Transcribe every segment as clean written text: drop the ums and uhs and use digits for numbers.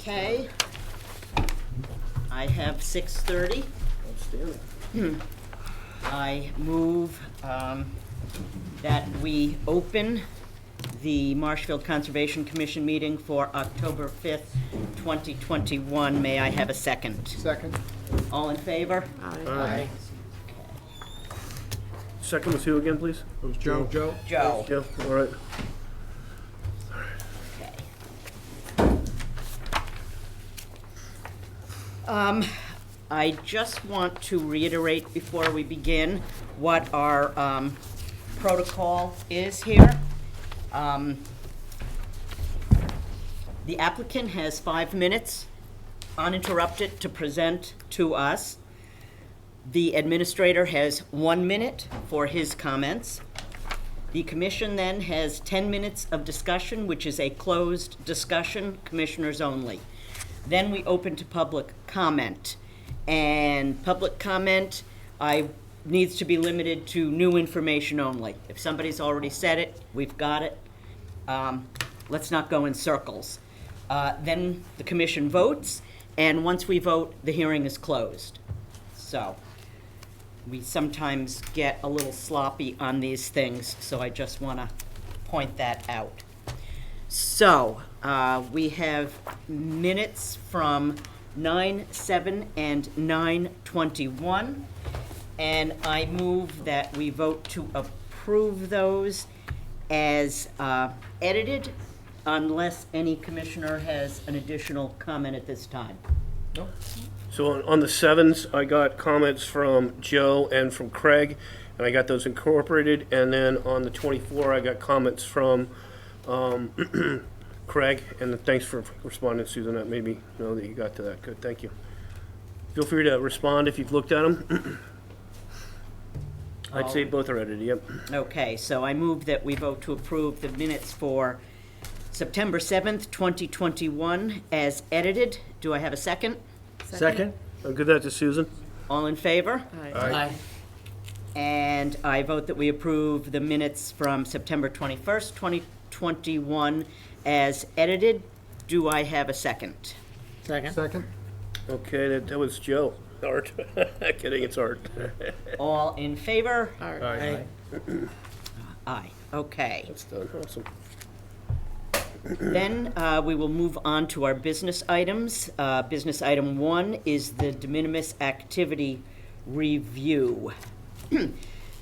Okay. I have 6:30. Outstanding. I move that we open the Marshfield Conservation Commission meeting for October 5th, 2021. May I have a second? Second. All in favor? Aye. Second was who again, please? It was Joe. Joe. Joe. Joe, all right. Okay. I just want to reiterate before we begin what our protocol is here. The applicant has 5 minutes uninterrupted to present to us. The administrator has 1 minute for his comments. The commission then has 10 minutes of discussion, which is a closed discussion, commissioners only. Then we open to public comment. And public comment needs to be limited to new information only. If somebody's already said it, we've got it. Let's not go in circles. Then the commission votes, and once we vote, the hearing is closed. So we sometimes get a little sloppy on these things, so I just want to point that out. So we have minutes from 9/7 and 9/21, and I move that we vote to approve those as edited, unless any commissioner has an additional comment at this time. So on the 7s, I got comments from Joe and from Craig, and I got those incorporated. And then on the 24, I got comments from Craig, and thanks for responding, Susan. That made me know that you got to that. Good, thank you. Feel free to respond if you've looked at them. I'd say both are edited, yep. Okay, so I move that we vote to approve the minutes for September 7th, 2021 as edited. Do I have a second? Second. I'll give that to Susan. All in favor? Aye. And I vote that we approve the minutes from September 21st, 2021 as edited. Do I have a second? Second. Okay, that was Joe. Art. Kidding, it's Art. All in favor? Aye. Aye. Okay. That's done, awesome. Then we will move on to our business items. Business item 1 is the de minimis activity review.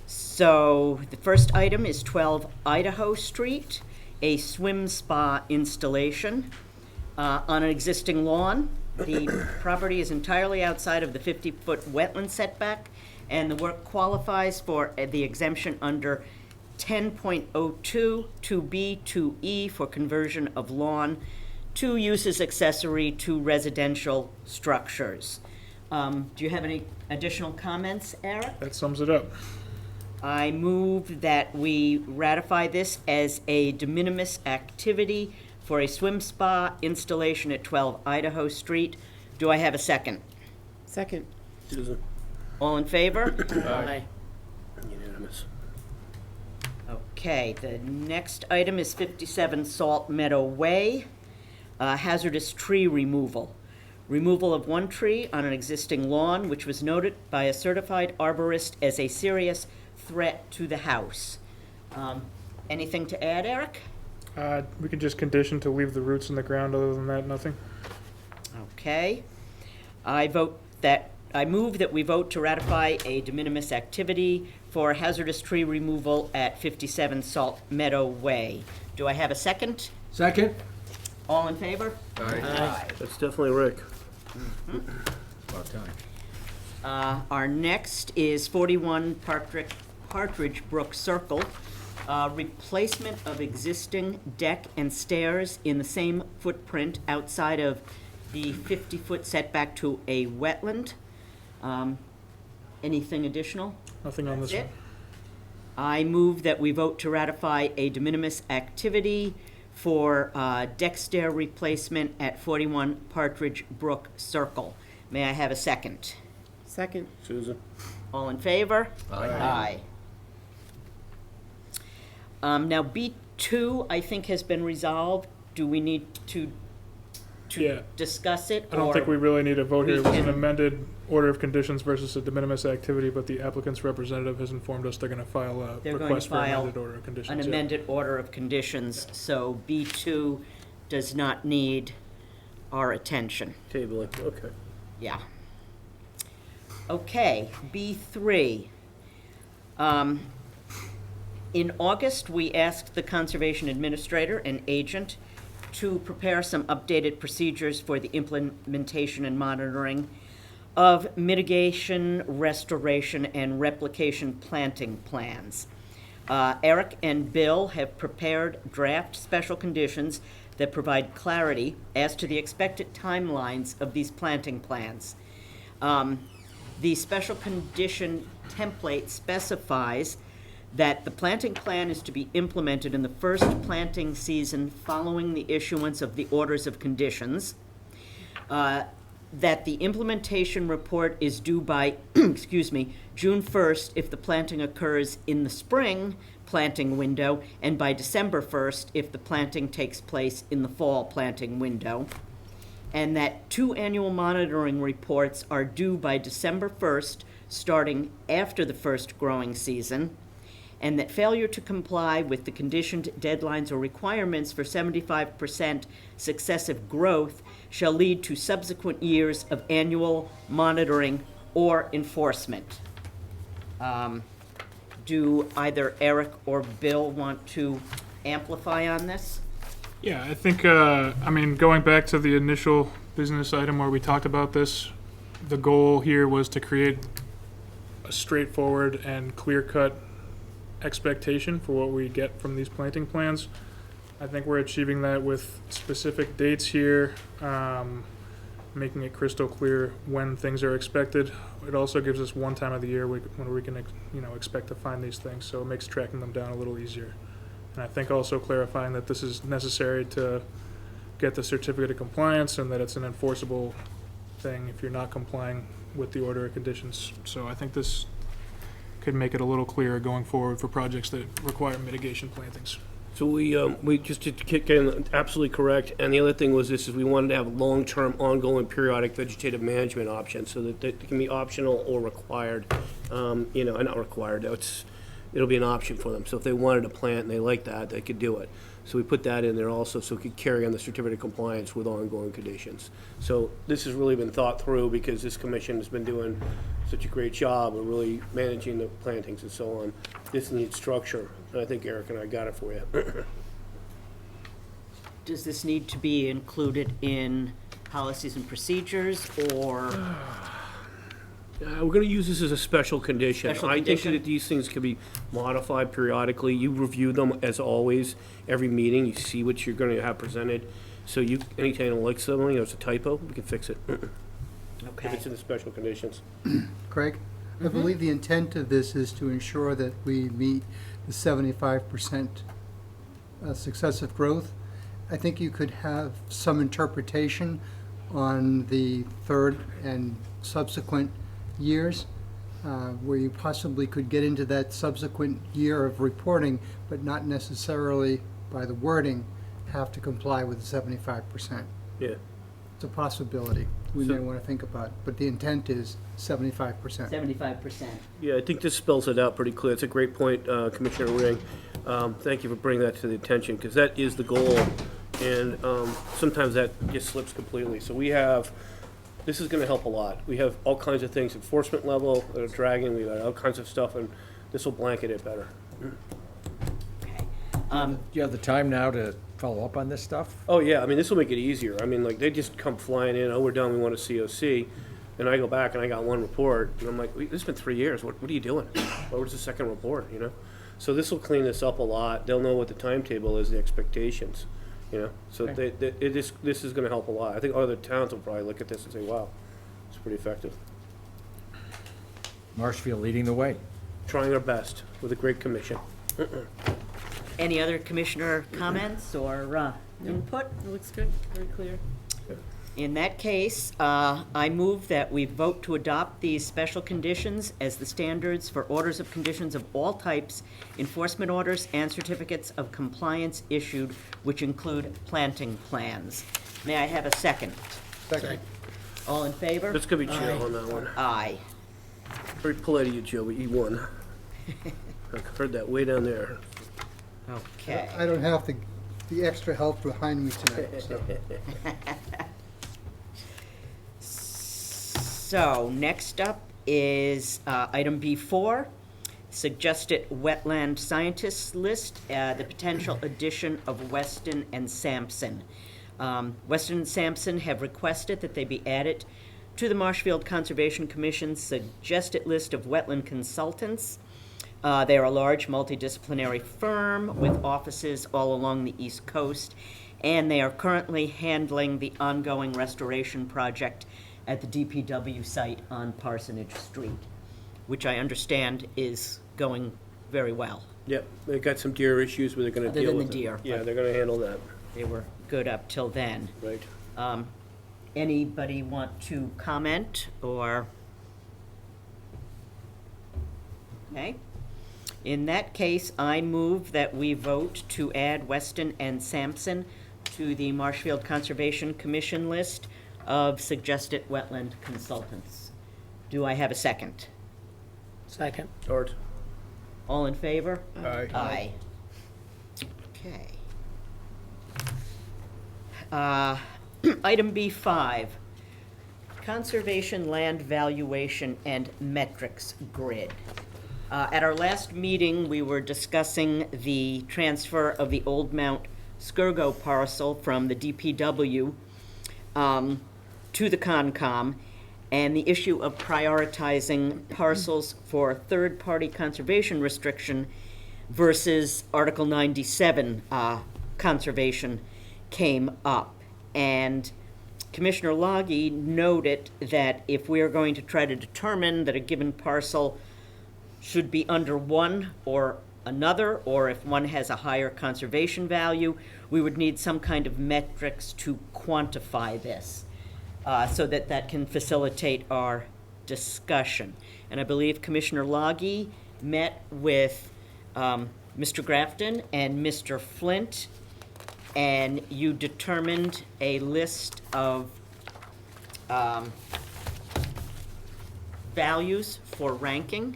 So the first item is 12 Idaho Street, a swim spa installation on an existing lawn. The property is entirely outside of the 50-foot wetland setback, and the work qualifies for the exemption under 10.02, 2B, 2E for conversion of lawn to uses accessory to residential structures. Do you have any additional comments, Eric? That sums it up. I move that we ratify this as a de minimis activity for a swim spa installation at 12 Idaho Street. Do I have a second? Second. Susan, All in favor? Aye. unanimous. Okay, the next item is 57 Salt Meadow Way, hazardous tree removal. Removal of one tree on an existing lawn, which was noted by a certified arborist as a serious threat to the house. Anything to add, Eric? We could just condition to leave the roots in the ground. Other than that, nothing. Okay. I move that we vote to ratify a de minimis activity for hazardous tree removal at 57 Salt Meadow Way. Do I have a second? Second. All in favor? Aye. That's definitely Rick. About time. Our next is 41 Partridge Brook Circle, replacement of existing deck and stairs in the same footprint outside of the 50-foot setback to a wetland. Anything additional? Nothing on this That's one. it. I move that we vote to ratify a de minimis activity for deck stair replacement at 41 Partridge Brook Circle. May I have a second? Second. Susan, All in favor? Aye. Now, B2, I think, has been resolved. Do we need to Yeah. discuss it? I don't think or- we really need a vote here. It was an can- amended order of conditions versus a de minimis activity, but the applicant's representative has informed us they're gonna file a They're going to request for file amended order of conditions. An yeah. amended order of conditions, so B2 does not need our attention. Tabling, okay. Yeah. Okay, B3. In August, we asked the Conservation Administrator and agent to prepare some updated procedures for the implementation and monitoring of mitigation, restoration, and replication planting plans. Eric and Bill have prepared draft special conditions that provide clarity as to the expected timelines of these planting plans. The special condition template specifies that the planting plan is to be implemented in the first planting season following the issuance of the orders of conditions, that the implementation report is due by, excuse me, June 1st if the planting occurs in the spring planting window, and by December 1st if the planting takes place in the fall planting window, and that 2 annual monitoring reports are due by December 1st, starting after the first growing season, and that failure to comply with the conditioned deadlines or requirements for 75% successive growth shall lead to subsequent years of annual monitoring or enforcement. Do either Eric or Bill want to amplify on this? Yeah, I think, I mean, going back to the initial business item where we talked about this, the goal here was to create a straightforward and clear-cut expectation for what we get from these planting plans. I think we're achieving that with specific dates here, making it crystal clear when things are expected. It also gives us one time of the year when we can, expect to find these things, so it makes tracking them down a little easier. And I think also clarifying that this is necessary to get the certificate of compliance and that it's an enforceable thing if you're not complying with the order of conditions. So I think this could make it a little clearer going forward for projects that require mitigation plantings. So we just to get absolutely correct, and the other thing was this, is we wanted to have long-term, ongoing, periodic vegetative management options, so that they can be optional or required, and not required, it'll be an option for them. So if they wanted to plant and they like that, they could do it. So we put that in there also, so it could carry on the certificate of compliance with ongoing conditions. So this has really been thought through, because this commission has been doing such a great job of really managing the plantings and so on. This needs structure, and I think Eric and I got it for you. Does this need to be included in policies and procedures, or? We're gonna use this as a special condition. Special I think condition? that these things can be modified periodically. You review them as always, every meeting, you see what you're gonna have presented. So anytime you don't like something, or it's a typo, we can fix it, if Okay. it's in the special conditions. Craig, I believe the intent of this is to ensure that we meet the 75% successive growth. I think you could have some interpretation on the third and subsequent years, where you possibly could get into that subsequent year of reporting, but not necessarily by the wording have to comply with the 75%. Yeah. It's a possibility we may want to think about, but the intent is 75%. 75%. Yeah, I think this spells it out pretty clear. It's a great point, Commissioner Ring. Thank you for bringing that to the attention, because that is the goal, and sometimes that just slips completely. So this is gonna help a lot. We have all kinds of things, enforcement level, dragging, we got all kinds of stuff, and this will blanket it better. Okay. Do you have the time now to follow up on this stuff? Oh, yeah, I mean, this will make it easier. I mean, like, they just come flying in, oh, we're done, we want a COC. And I go back and I got one report, and I'm like, this has been 3 years, what are you doing? Where's the second report, So this will clean this up a lot. They'll know what the timetable is, the expectations, So Okay. this is gonna help a lot. I think other towns will probably look at this and say, wow, it's pretty effective. Marshfield leading the way. Trying our best with a great commission. Any other commissioner comments or input? It looks good, very clear. In that case, I move that we vote to adopt these special conditions as the standards for orders of conditions of all types, enforcement orders, and certificates of compliance issued, which include planting plans. May I have a second? Second. All in favor? That's gonna be Joe on that one. Aye. Very polite of you, Joe, but you won. I heard that way down there. Okay. I don't have the extra help behind me tonight, so. So, next up is item B4, suggested wetland scientists list, the potential addition of Weston and Sampson. Weston and Sampson have requested that they be added to the Marshfield Conservation Commission's suggested list of wetland consultants. They are a large multidisciplinary firm with offices all along the East Coast, and they are currently handling the ongoing restoration project at the DPW site on Parsonage Street, which I understand is going very well. Yep, they got some deer issues where they're gonna Other deal than with the it. deer, Yeah, but- they're gonna handle that, They were good up till then. right? Anybody want to comment or? Okay. In that case, I move that we vote to add Weston and Sampson to the Marshfield Conservation Commission list of suggested wetland consultants. Do I have a second? Second. Art? All in favor? Aye. Aye. Okay. Item B5, Conservation Land Valuation and Metrics Grid. At our last meeting, we were discussing the transfer of the Old Mount Skirgo parcel from the DPW to the Concom, and the issue of prioritizing parcels for third-party conservation restriction versus Article 97 conservation came up. And Commissioner Loggy noted that if we are going to try to determine that a given parcel should be under one or another, or if one has a higher conservation value, we would need some kind of metrics to quantify this, so that that can facilitate our discussion. And I believe Commissioner Loggy met with Mr. Grafton and Mr. Flint, and you determined a list of values for ranking.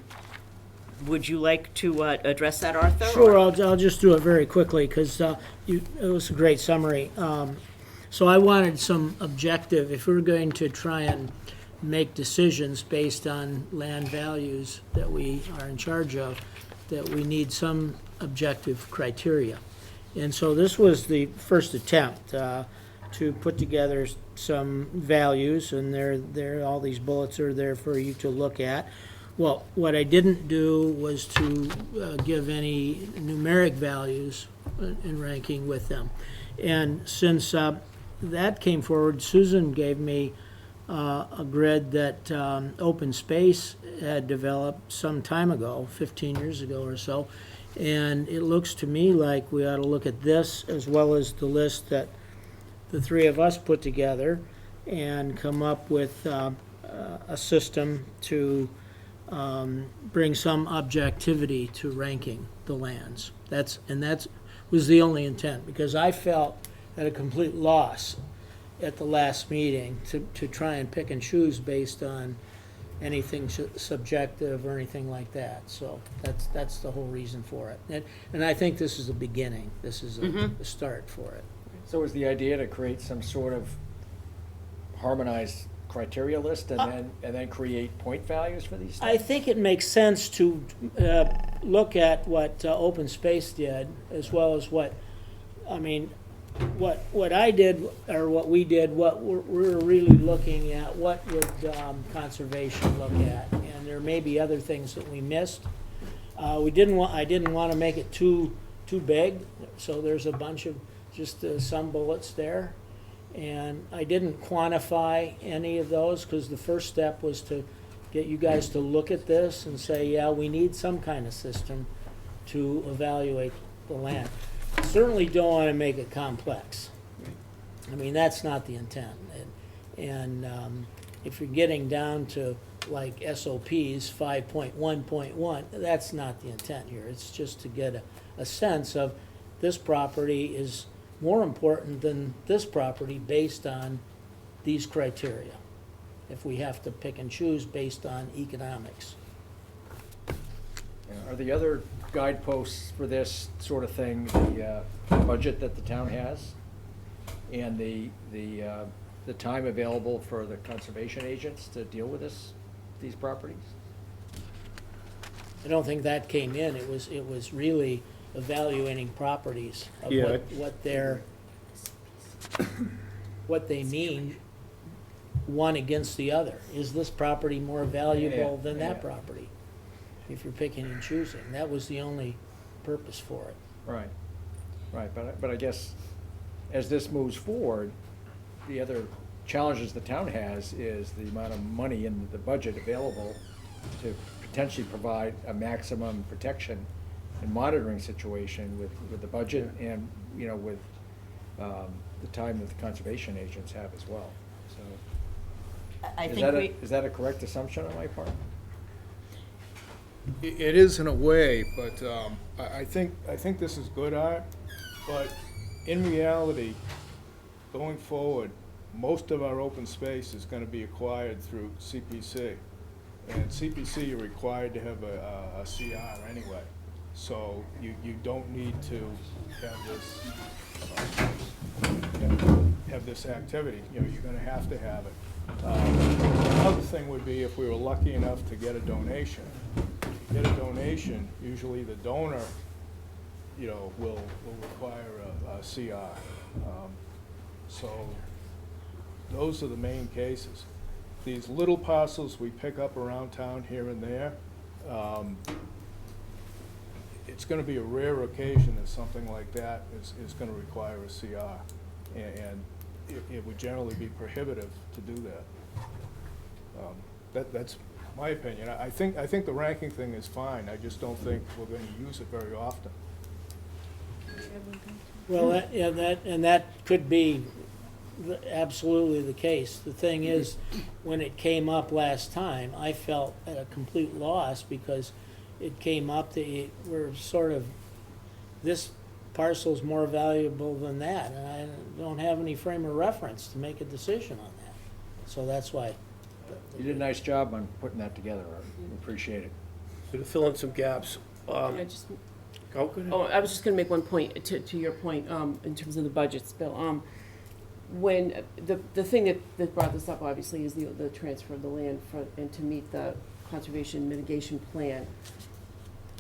Would you like to address that, Arthur? Sure, I'll just do it very quickly, because it was a great summary. So I wanted some objective, if we're going to try and make decisions based on land values that we are in charge of, that we need some objective criteria. And so this was the first attempt to put together some values, and all these bullets are there for you to look at. Well, what I didn't do was to give any numeric values in ranking with them. And since that came forward, Susan gave me a grid that Open Space had developed some time ago, 15 years ago or so. And it looks to me like we ought to look at this as well as the list that the three of us put together and come up with a system to bring some objectivity to ranking the lands. That was the only intent, because I felt at a complete loss at the last meeting to try and pick and choose based on anything subjective or anything like that. So that's the whole reason for it. And I think this is a beginning. This is a start for it. So is the idea to create some sort of harmonized criteria list and then create point values for these I things? think it makes sense to look at what Open Space did, as well as what I did, or what we did. What we're really looking at, what would conservation look at, and there may be other things that we missed. I didn't want to make it too big, so there's a bunch of just some bullets there. And I didn't quantify any of those, because the first step was to get you guys to look at this and say, yeah, we need some kind of system to evaluate the land. Certainly don't want to make it complex. I mean, that's not the intent. And if you're getting down to like SOPs 5.1.1, that's not the intent here. It's just to get a sense of this property is more important than this property based on these criteria, if we have to pick and choose based on economics. Are the other guideposts for this sort of thing, the budget that the town has? And the time available for the conservation agents to deal with these properties? I don't think that came in. It was really evaluating properties of Yeah. what they mean, one against the other. Is this property more valuable than that Yeah. property? If you're picking and choosing, that was the only purpose for it. Right, right, but I guess as this moves forward, the other challenges the town has is the amount of money in the budget available to potentially provide a maximum protection and monitoring situation with the budget and, you know, with the time that the conservation agents have as well, so. I Is think that we, is that a correct assumption on my part? It is in a way, but I think this is good art, but in reality, going forward, most of our open space is gonna be acquired through CPC. And CPC, you're required to have a CR anyway, so you don't need to have this activity, you know, you're gonna have to have it. Another thing would be if we were lucky enough to get a donation. Get a donation, usually the donor, you know, will require a CR. So those are the main cases. These little parcels we pick up around town here and there, it's gonna be a rare occasion that something like that is gonna require a CR. And it would generally be prohibitive to do that. That's my opinion. I think the ranking thing is fine, I just don't think we're gonna use it very often. Well, that could be absolutely the case. The thing is, when it came up last time, I felt at a complete loss because it came up that we're sort of, this parcel's more valuable than that, and I don't have any frame of reference to make a decision on that. So that's why. You did a nice job on putting that together, Art. We appreciate it. So to fill in some gaps, I just, go ahead. oh, I was just gonna make one point to your point, in terms of the budgets, Bill. When, the thing that brought this up, obviously, is the transfer of the land and to meet the conservation mitigation plan.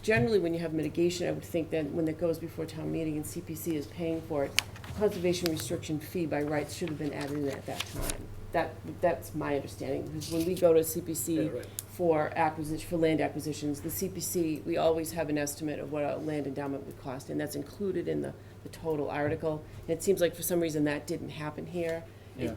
Generally, when you have mitigation, I would think that when it goes before town meeting and CPC is paying for it, conservation restriction fee by rights should have been added in at that time. That's my understanding, because when we go to CPC for land acquisitions, the CPC, we always have an estimate of what a land endowment would cost, and that's included in the total article. And it seems like for some reason that didn't happen here. Yeah.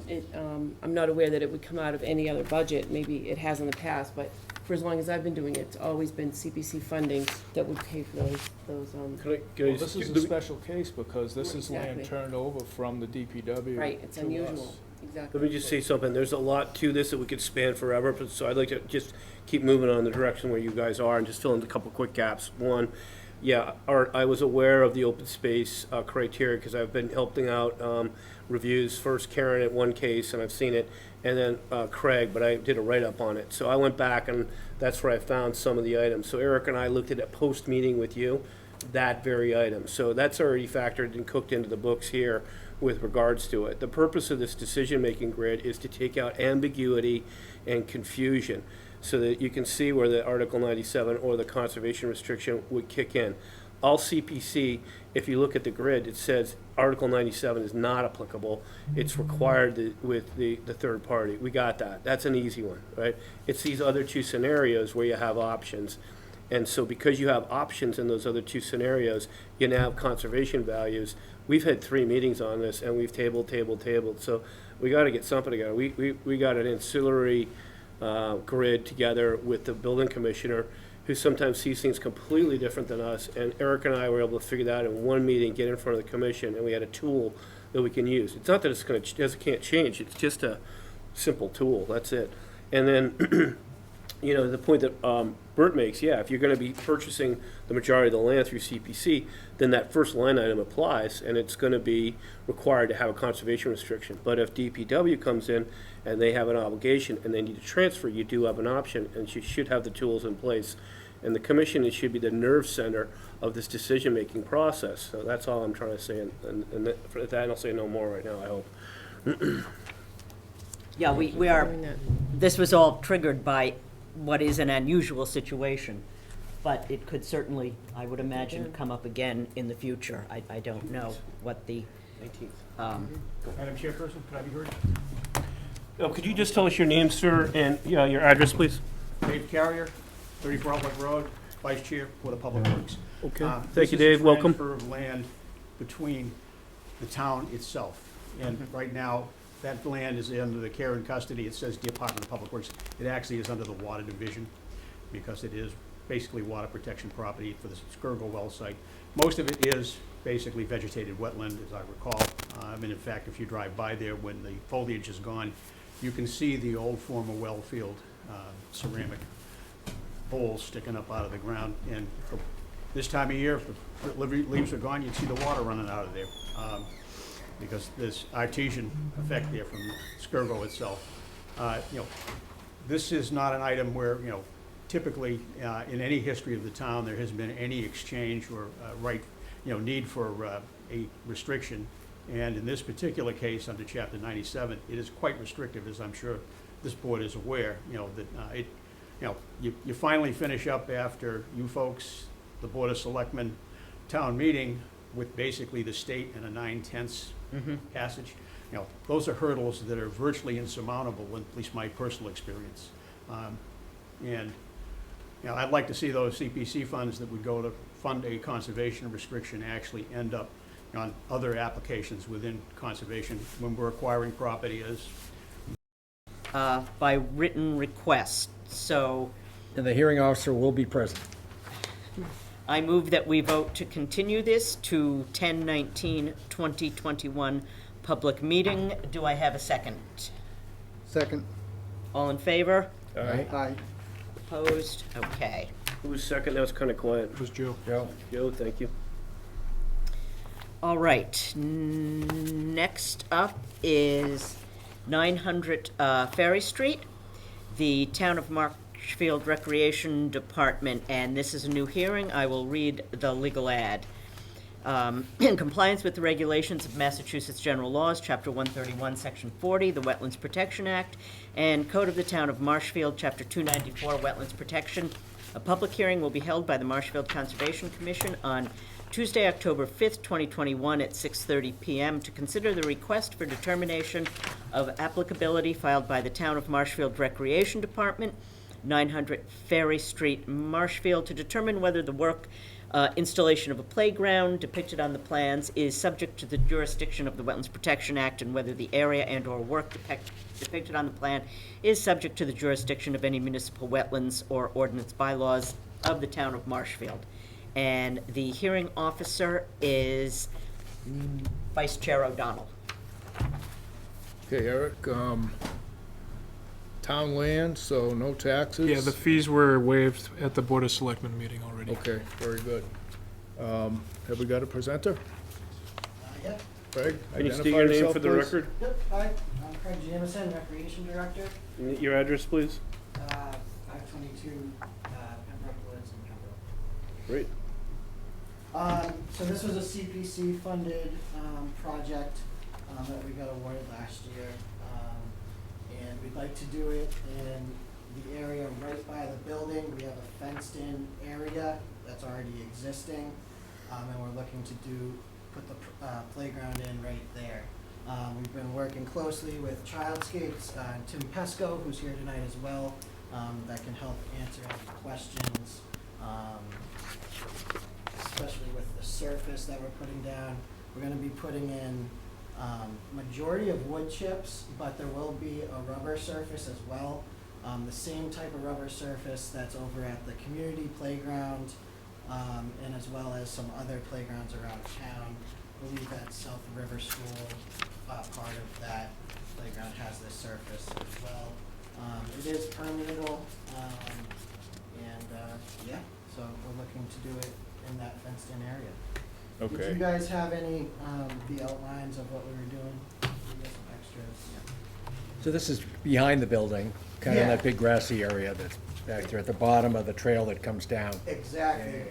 I'm not aware that it would come out of any other budget, maybe it has in the past, but for as long as I've been doing it, it's always been CPC funding that would pay for those. Well, this is a special case because this is land Exactly. turned over from the DPW Right, it's to us. unusual, exactly. Let me just say something, there's a lot to this that we could span forever, but so I'd like to just keep moving on the direction where you guys are and just fill in a couple quick gaps. One, yeah, Art, I was aware of the open space criteria because I've been helping out reviews, first Karen at one case, and I've seen it, and then Craig, but I did a write-up on it. So I went back, and that's where I found some of the items. So Eric and I looked at it post-meeting with you, that very item. So that's already factored and cooked into the books here with regards to it. The purpose of this decision-making grid is to take out ambiguity and confusion so that you can see where the Article 97 or the conservation restriction would kick in. All CPC, if you look at the grid, it says Article 97 is not applicable. It's required with the third party. We got that. That's an easy one, right? It's these other two scenarios where you have options. And so because you have options in those other two scenarios, you now have conservation values. We've had 3 meetings on this, and we've tabled. So we got to get something together. We got an ancillary grid together with the building commissioner, who sometimes sees things completely different than us. And Eric and I were able to figure that out in one meeting, get in front of the commission, and we had a tool that we can use. It's not that it can't change. It's just a simple tool. That's it. And then you know, the point that Bert makes, yeah, if you're gonna be purchasing the majority of the land through CPC, then that first line item applies, and it's gonna be required to have a conservation restriction. But if DPW comes in and they have an obligation and they need to transfer, you do have an option, and you should have the tools in place. And the commission, it should be the nerve center of this decision-making process. So that's all I'm trying to say, and for that, I'll say no more right now, I hope. Yeah, we are, this was all triggered by what is an unusual situation, but it could certainly, I would imagine, come up again in the future. I don't know what the, 19th. Madam Chairperson, could I be heard? Oh, could you just tell us your name, sir, and your address, please? Dave Carrier, 34 Outlet Road, Vice Chair for the Public Works. Okay. This Thank you, is a Dave. Welcome. transfer of land between the town itself. And right now, that land is under the care and custody. It says Department of Public Works. It actually is under the Water Division because it is basically water protection property for the Skirgle well site. Most of it is basically vegetated wetland, as I recall. And in fact, if you drive by there when the foliage is gone, you can see the old former well field ceramic bowls sticking up out of the ground. And for this time of year, if the leaves are gone, you'd see the water running out of there. Because there's artesian effect there from Skirgo itself. You know, this is not an item where, you know, typically in any history of the town, there has been any exchange or need for a restriction. And in this particular case, under Chapter 97, it is quite restrictive, as I'm sure this board is aware. You know that you finally finish up after you folks, the Board of Selectmen, town meeting with basically the state and a 9/10 passage. You know, those are hurdles that are virtually insurmountable, in at least my personal experience. And you know, I'd like to see those CPC funds that would go to fund a conservation restriction actually end up on other applications within conservation when we're acquiring property as by written request. So And the hearing officer will be present. I move that we vote to continue this to 10/19/2021 public meeting. Do I have a second? Second. All in favor? Aye. Opposed? Okay. Who was second? That was kind of quiet. It was Joe. Joe? Joe, thank you. All right. Next up is 900 Ferry Street, the Town of Marshfield Recreation Department, and this is a new hearing. I will read the legal ad. In compliance with the regulations of Massachusetts General Laws, Chapter 131, Section 40, the Wetlands Protection Act, and Code of the Town of Marshfield, Chapter 294, Wetlands Protection, a public hearing will be held by the Marshfield Conservation Commission on Tuesday, October 5th, 2021 at 6:30 p.m. to consider the request for determination of applicability filed by the Town of Marshfield Recreation Department, 900 Ferry Street, Marshfield, to determine whether the work installation of a playground depicted on the plans is subject to the jurisdiction of the Wetlands Protection Act, and whether the area and/or work depicted on the plan is subject to the jurisdiction of any municipal wetlands or ordinance bylaws of the Town of Marshfield. And the hearing officer is Vice Chair O'Donnell. Okay, Eric, town land, so no taxes? Yeah, the fees were waived at the Board of Selectmen meeting already. Okay, very good. Have we got a presenter? Yep. Craig, Can you state identify your name yourself, for the please. record? Yep, hi, I'm Craig Jamison, Recreation Director, And your address, please? 522 Pembroke Woods in Pembroke. Great. So this was a CPC funded project that we got awarded last year. And we'd like to do it in the area right by the building. We have a fenced in area that's already existing. And we're looking to put the playground in right there. We've been working closely with Childscapes, Tim Pesco, who's here tonight as well, that can help answer any questions, especially with the surface that we're putting down. We're gonna be putting in majority of wood chips, but there will be a rubber surface as well. The same type of rubber surface that's over at the community playground, and as well as some other playgrounds around town. I believe that South River School, part of that playground has this surface as well. It is permeable, yeah, so we're looking to do it in that fenced-in area. Did Okay. you guys have any, the outlines of what we were doing? We got some extras. So this is behind the building, kind of in Yeah. that big grassy area that's back there at the bottom of the trail that comes down. Exactly,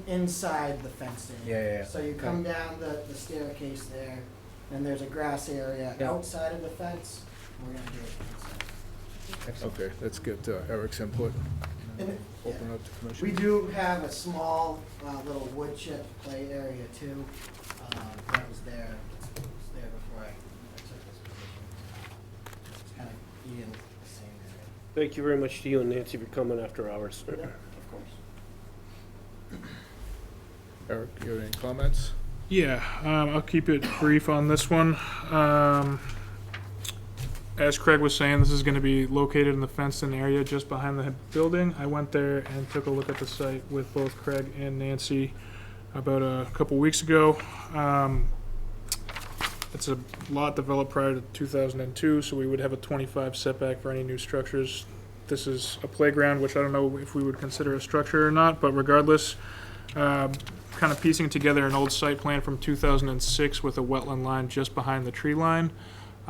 inside the fenced in. Yeah, yeah, yeah. So you come down the staircase there, and there's a grass area Yeah. outside of the fence, we're gonna do it inside. Okay, let's get Eric's input. And, yeah. Open up to We commission. do have a small, little wood chip play area too, that was there, it was there before I took this position. It's kind of be in the same area. Thank you very much to you and Nancy for coming after hours. Of course. Eric, you have any comments? Yeah, I'll keep it brief on this one. As Craig was saying, this is going to be located in the fenced-in area just behind the building. I went there and took a look at the site with both Craig and Nancy about a couple weeks ago. It's a lot developed prior to 2002, so we would have a 25 setback for any new structures. This is a playground, which I don't know if we would consider a structure or not, but regardless, kind of piecing together an old site plan from 2006 with a wetland line just behind the tree line.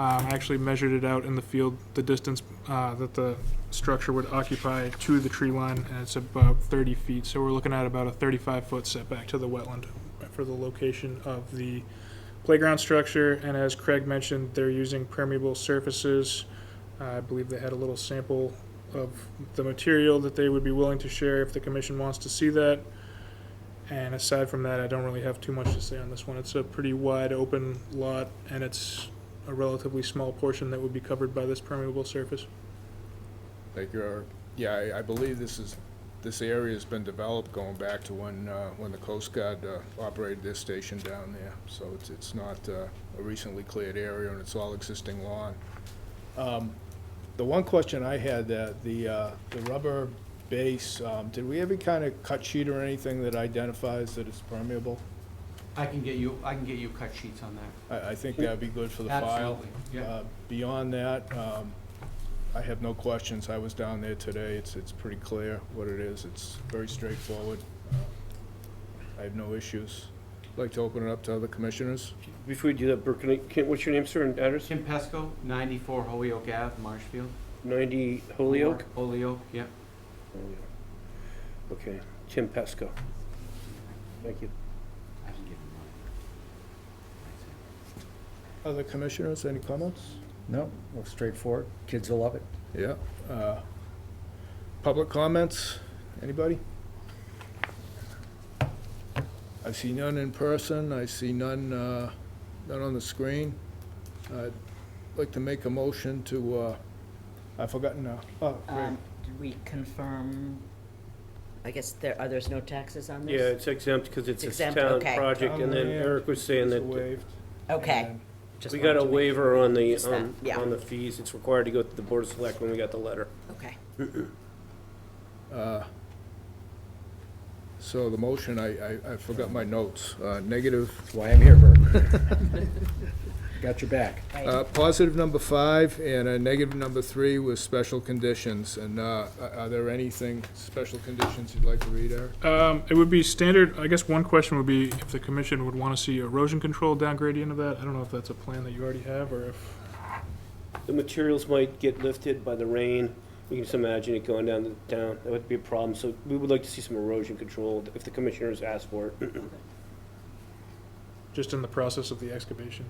I actually measured it out in the field, the distance that the structure would occupy to the tree line, and it's about 30 feet. So we're looking at about a 35-foot setback to the wetland for the location of the playground structure. And as Craig mentioned, they're using permeable surfaces. I believe they had a little sample of the material that they would be willing to share if the commission wants to see that. And aside from that, I don't really have too much to say on this one. It's a pretty wide open lot, and it's a relatively small portion that would be covered by this permeable surface. Thank you, Eric. Yeah, I believe this area's been developed going back to when the Coast Guard operated their station down there. So it's not a recently cleared area, and it's all existing lawn. The one question I had, that the rubber base, did we have any kind of cut sheet or anything that identifies that it's permeable? I can get you cut sheets on that. I think that'd be good for the file. Absolutely, yeah. Beyond that, I have no questions. I was down there today. It's pretty clear what it is. It's very straightforward. I have no issues. I'd like to open it up to other commissioners. Before we do that, Burke, what's your name, sir, and address? Tim Pesco, 94 Holyoke Ave, Marshfield. 90 Holyoke? Holyoke, yeah. Okay, Tim Pesco. Thank you. I can give you one. Other commissioners, any comments? No, looks straightforward. Kids will love it. Yeah. Public comments? Anybody? I see none in person. I see none on the screen. I'd like to make a motion to, I've forgotten now. Oh, great. Did we confirm, I guess there's no taxes on this? Yeah, it's exempt because it's It's a exempt, town okay. project, and then Eric was saying It's that waived. Okay. And Just we got a wanted to make waiver on the, Just that, yeah. on the fees. It's required to go to the Board of Select when we got the letter. Okay. So the motion, I forgot my notes. Negative, That's why I'm here, Bert. Got your back. positive number 5 and a negative number 3 with special conditions. And are there anything, special conditions you'd like to read, Eric? It would be standard, I guess one question would be if the commission would want to see erosion control down gradient of that. I don't know if that's a plan that you already have, or if, The materials might get lifted by the rain. You can just imagine it going down the town. That would be a problem. So we would like to see some erosion control if the commissioners ask for it. just in the process of the excavation.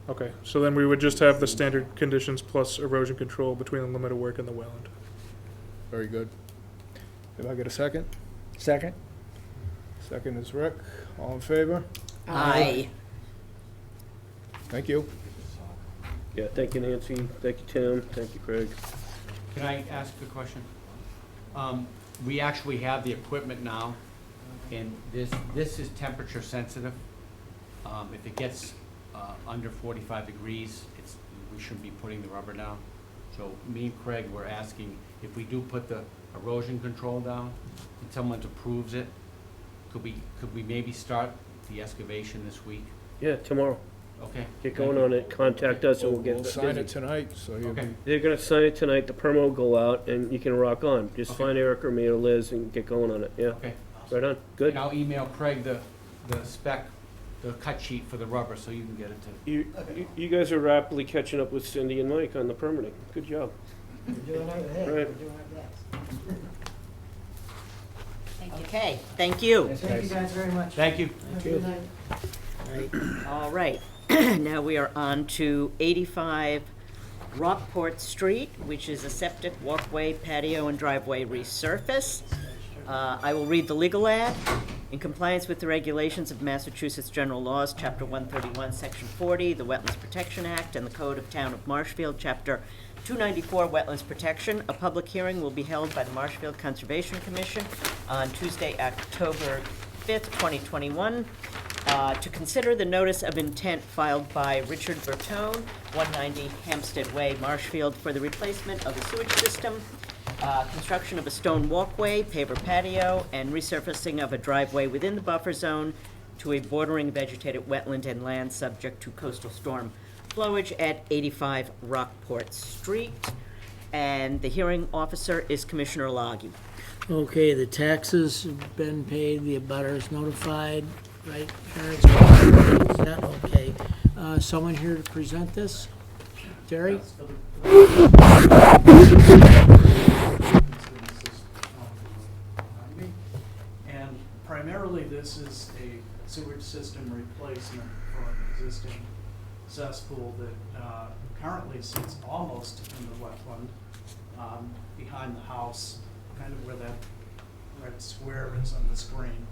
Okay, so then we would just have the standard conditions plus erosion control between the limit of work and the wetland. Very good. If I get a second? Second? Second is Rick. All in favor? Aye. Thank you. Yeah, thank you, Nancy. Thank you, Tim. Thank you, Craig. Can I ask a question? We actually have the equipment now, and this is temperature sensitive. If it gets under 45 degrees, we shouldn't be putting the rubber down. So me and Craig were asking if we do put the erosion control down and someone approves it, could we maybe start the excavation this week? Yeah, tomorrow. Okay. Get going on it, contact us and we'll get We'll busy. sign it tonight, so you'll Okay. be, They're gonna sign it tonight, the permit will go out, and you can rock on. Just Okay. find Eric or me or Liz and get going on it, yeah. Okay. Right on, good. And I'll email Craig the spec, the cut sheet for the rubber, so you can get it to. You guys are rapidly catching up with Cindy and Mike on the permitting. Good job. We're doing our, hey, we're Right. doing our best. Okay, thank you. Thank you guys very much. Thank you. Have a good night. All right, now we are on to 85 Rockport Street, which is a septic walkway, patio, and driveway resurface. I will read the legal ad. In compliance with the regulations of Massachusetts General Laws, Chapter 131, Section 40, the Wetlands Protection Act, and the Code of Town of Marshfield, Chapter 294, Wetlands Protection, a public hearing will be held by the Marshfield Conservation Commission on Tuesday, October 5th, 2021, to consider the notice of intent filed by Richard Bertone, 190 Hampstead Way, Marshfield, for the replacement of a sewage system, construction of a stone walkway, paver patio, and resurfacing of a driveway within the buffer zone to a bordering vegetated wetland and land subject to coastal storm flowage at 85 Rockport Street. And the hearing officer is Commissioner Loggy. Okay, the taxes have been paid, the abutter is notified, right? Parents, is that okay? Someone here to present this? Terry? And primarily, this is a sewage system replacement for an existing cesspool that currently sits almost in the wetland, behind the house, kind of where that red square is on the screen.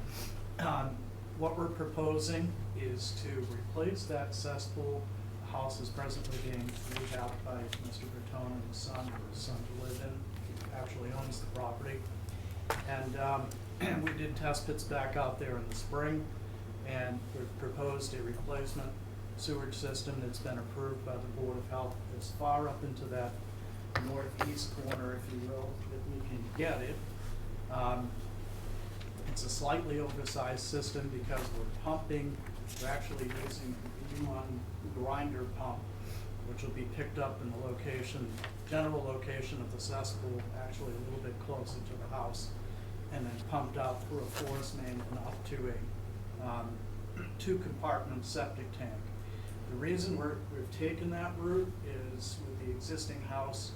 What we're proposing is to replace that cesspool. The house is presently being rehabbed by Mr. Bertone and his son, for his son to live in. He actually owns the property. And we did test pits back out there in the spring, and we've proposed a replacement sewage system that's been approved by the Board of Health. As far up into that northeast corner, if you will, that we can get it. It's a slightly oversized system because we're actually using an E1 grinder pump, which will be picked up in the location, general location of the cesspool, actually a little bit closer to the house, and then pumped out through a forest main and up to a 2-compartment septic tank. The reason we've taken that route is with the existing house,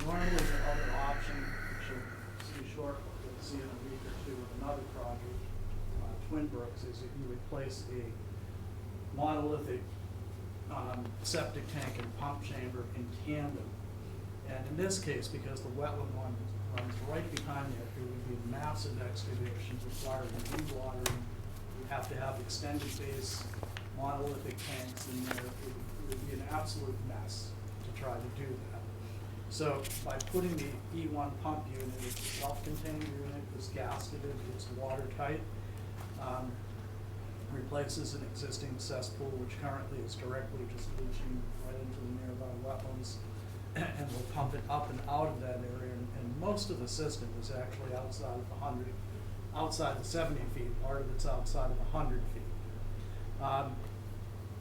normally the other option, which you'll see shortly, you'll see in a week or two with another project, Twin Brooks, is if you replace a monolithic septic tank and pump chamber in tandem. And in this case, because the wetland one runs right behind it, there would be massive excavations requiring dewatering. You have to have extended base monolithic tanks in there. It would be an absolute mess to try to do that. So by putting the E1 pump unit, it's a self-contained unit, it's gasketed, it's watertight, replaces an existing cesspool which currently is directly just leaching right into the nearby wetlands, and we'll pump it up and out of that area. And most of the system is actually outside of outside the 70 feet. Part of it's outside of 100 feet.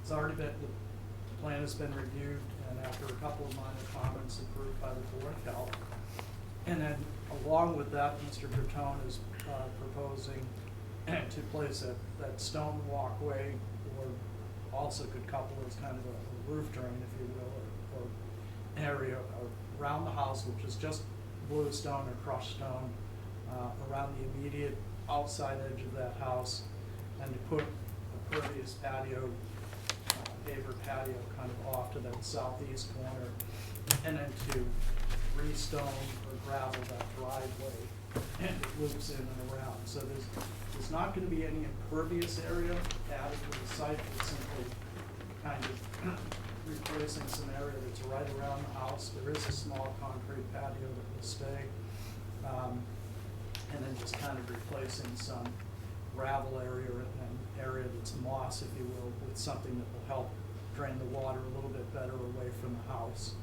It's already been, the plan has been reviewed, and after a couple of minor comments, approved by the Board of Health. And then along with that, Mr. Bertone is proposing to place that stone walkway, or also could couple as kind of a roof drain, if you will, or area around the house, which is just bluestone or crushed stone, around the immediate outside edge of that house, and to put a pervious patio, paver patio kind of off to that southeast corner, and then to re-stone or gravel that driveway, and it loops in and around. So there's not going to be any impervious area added to the site. It's simply kind of replacing some area that's right around the house. There is a small concrete patio that will stay, and then just kind of replacing some gravel area and area that's moss, if you will, with something that will help drain the water a little bit better away from the house.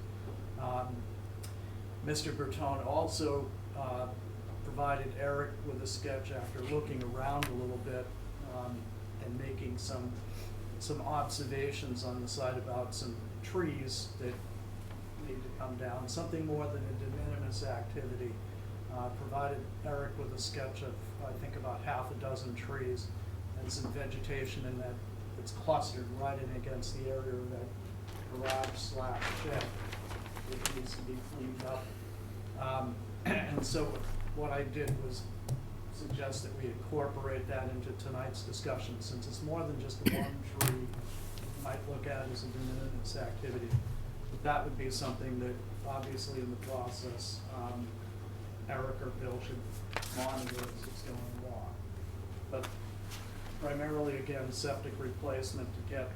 Mr. Bertone also provided Eric with a sketch after looking around a little bit and making some some observations on the site about some trees that need to come down, something more than a de minimis activity. Provided Eric with a sketch of, I think, about half a dozen trees and some vegetation in that it's clustered right in against the area of that garage/shed, which needs to be cleaned up. And so what I did was suggest that we incorporate that into tonight's discussion, since it's more than just the one tree you might look at as a de minimis activity. But that would be something that, obviously, in the process, Eric or Bill should monitor as it's going along. But primarily, again, septic replacement to get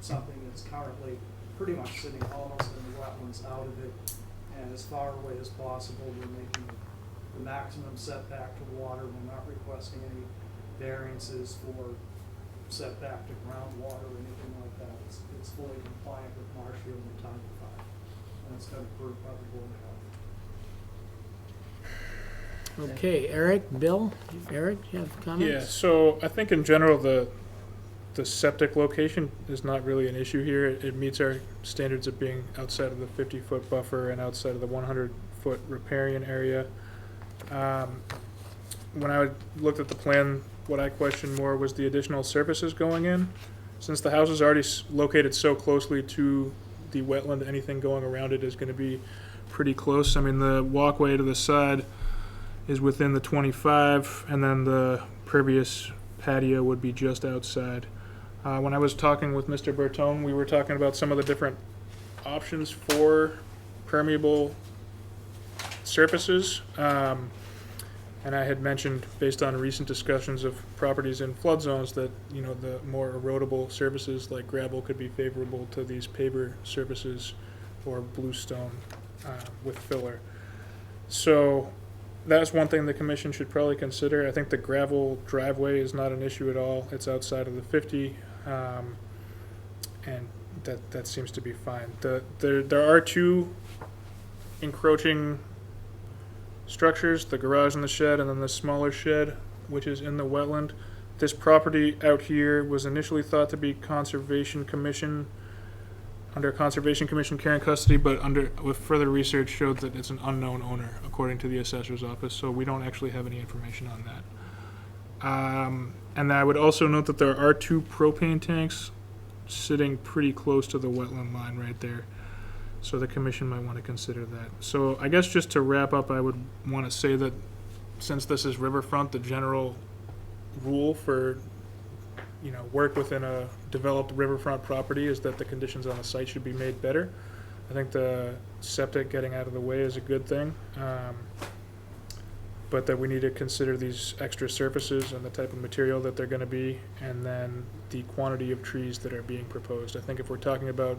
something that's currently pretty much sitting almost in the wetlands out of it, and as far away as possible. We're making the maximum setback to water. We're not requesting any variances for setback to groundwater or anything like that. It's fully compliant with Marshfield and Title V, and it's been approved by the Board of Health. Okay, Eric, Bill, Eric, you have comments? Yeah, so I think in general, the septic location is not really an issue here. It meets our standards of being outside of the 50-foot buffer and outside of the 100-foot riparian area. When I looked at the plan, what I questioned more was the additional surfaces going in. Since the house is already located so closely to the wetland, anything going around it is going to be pretty close. I mean, the walkway to the side is within the 25, and then the previous patio would be just outside. When I was talking with Mr. Bertone, we were talking about some of the different options for permeable surfaces. And I had mentioned, based on recent discussions of properties in flood zones, that, you know, the more erodible surfaces like gravel could be favorable to these paver surfaces or bluestone with filler. So that's one thing the commission should probably consider. I think the gravel driveway is not an issue at all. It's outside of the 50, and that seems to be fine. There are two encroaching structures, the garage and the shed, and then the smaller shed, which is in the wetland. This property out here was initially thought to be Conservation Commission, under Conservation Commission care and custody, but with further research showed that it's an unknown owner, according to the assessor's office, so we don't actually have any information on that. And I would also note that there are two propane tanks sitting pretty close to the wetland line right there. So the commission might want to consider that. So I guess just to wrap up, I would want to say that since this is riverfront, the general rule for, you know, work within a developed riverfront property is that the conditions on the site should be made better. I think the septic getting out of the way is a good thing, but that we need to consider these extra surfaces and the type of material that they're going to be, and then the quantity of trees that are being proposed. I think if we're talking about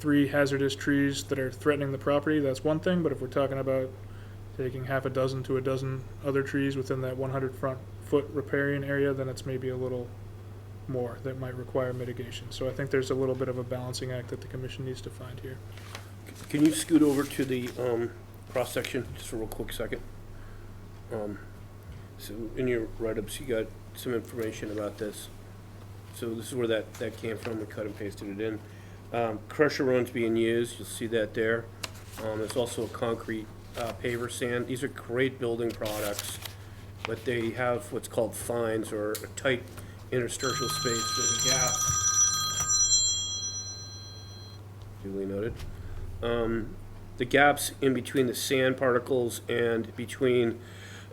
3 hazardous trees that are threatening the property, that's one thing, but if we're talking about taking half a dozen to a dozen other trees within that 100-foot riparian area, then it's maybe a little more that might require mitigation. So I think there's a little bit of a balancing act that the commission needs to find here. Can you scoot over to the cross-section just for a real quick second? So in your write-ups, you got some information about this. So this is where that came from. We cut and pasted it in. Crusher run's being used. You'll see that there. There's also a concrete paver sand. These are great building products, but they have what's called fines, or a tight interstitial space for the gap. Duly noted. The gaps in between the sand particles and between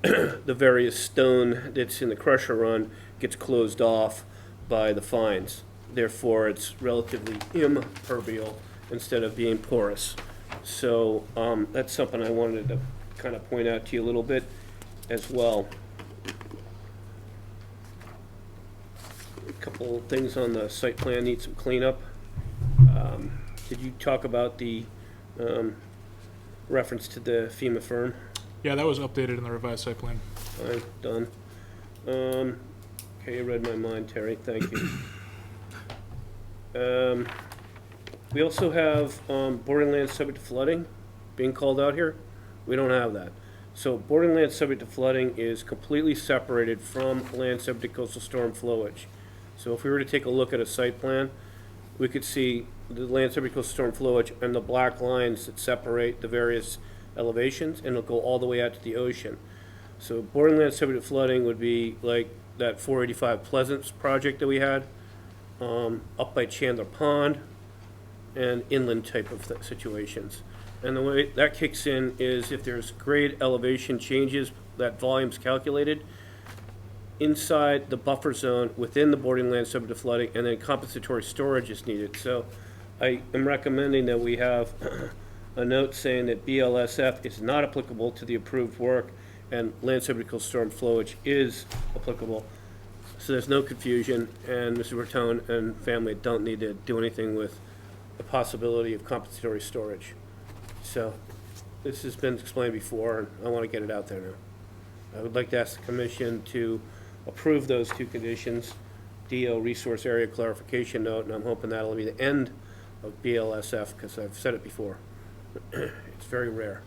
the various stone that's in the crusher run gets closed off by the fines. Therefore, it's relatively impermeable instead of being porous. So that's something I wanted to kind of point out to you a little bit as well. A couple of things on the site plan need some cleanup. Did you talk about the reference to the FEMA firm? Yeah, that was updated in the revised site plan. Fine, done. Okay, you read my mind, Terry, thank you. We also have boarding land subject to flooding being called out here. We don't have that. So boarding land subject to flooding is completely separated from land subject to coastal storm flowage. So if we were to take a look at a site plan, we could see the land subject to storm flowage and the black lines that separate the various elevations, and it'll go all the way out to the ocean. So bordering land subject to flooding would be like that 485 Pleasance project that we had, up by Chandler Pond, and inland type of situations. And the way that kicks in is if there's grade elevation changes, that volume's calculated inside the buffer zone within the bordering land subject to flooding, and then compensatory storage is needed. So I am recommending that we have a note saying that BLSF is not applicable to the approved work and land subject to storm flowage is applicable. So there's no confusion, and Mr. Bertone and family don't need to do anything with the possibility of compensatory storage. So this has been explained before, and I want to get it out there now. I would like to ask the commission to approve those two conditions, DO resource area clarification note, and I'm hoping that'll be the end of BLSF, because I've said it before. It's very rare.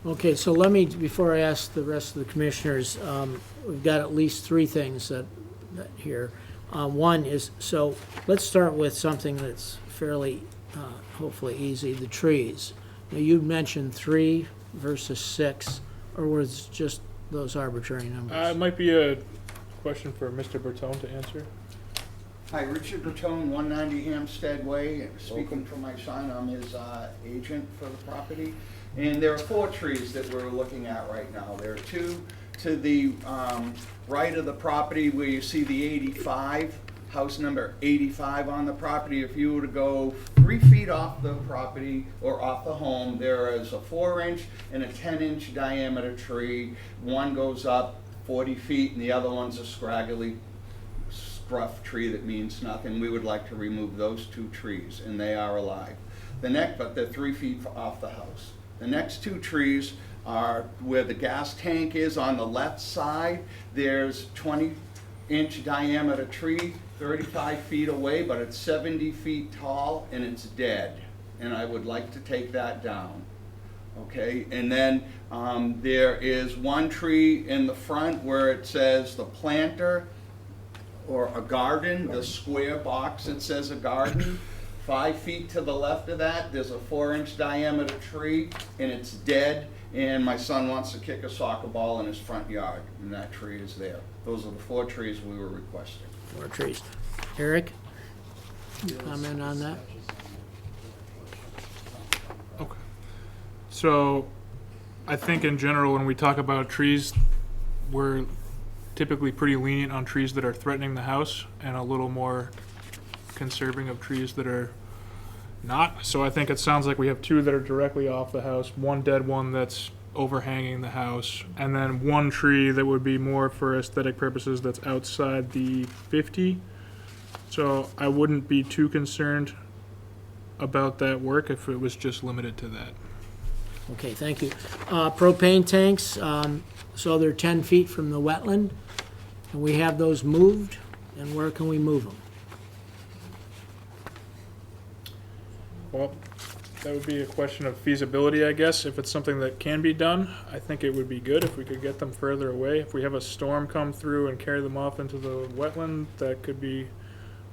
Okay, so let me, before I ask the rest of the commissioners, we've got at least three things that here. One is, so let's start with something that's fairly, hopefully easy, the trees. Now, you mentioned 3 versus 6, or was it just those arbitrary numbers? It might be a question for Mr. Bertone to answer. Hi, Richard Bertone, 190 Hampstead Way. Speaking for my son, I'm his agent for the property. And there are 4 trees that we're looking at right now. There are 2 to the right of the property where you see the 85, house number 85 on the property. If you were to go 3 feet off the property or off the home, there is a 4-inch and a 10-inch diameter tree. One goes up 40 feet and the other one's a scraggly scruff tree that means nothing. We would like to remove those 2 trees, and they are alive. But they're 3 feet off the house. The next 2 trees are where the gas tank is on the left side. There's 20-inch diameter tree, 35 feet away, but it's 70 feet tall and it's dead. And I would like to take that down. Okay, and then there is 1 tree in the front where it says the planter or a garden, the square box that says a garden. 5 feet to the left of that, there's a 4-inch diameter tree, and it's dead, and my son wants to kick a soccer ball in his front yard, and that tree is there. Those are the 4 trees we were requesting. 4 trees. Eric, comment on that? Okay. So, I think in general, when we talk about trees, we're typically pretty lenient on trees that are threatening the house and a little more conserving of trees that are not. So I think it sounds like we have 2 that are directly off the house, 1 dead one that's overhanging the house, and then 1 tree that would be more for aesthetic purposes that's outside the 50. So I wouldn't be too concerned about that work if it was just limited to that. Okay, thank you. Propane tanks, so they're 10 feet from the wetland. Can we have those moved, and where can we move them? Well, that would be a question of feasibility, I guess. If it's something that can be done, I think it would be good if we could get them further away. If we have a storm come through and carry them off into the wetland, that could be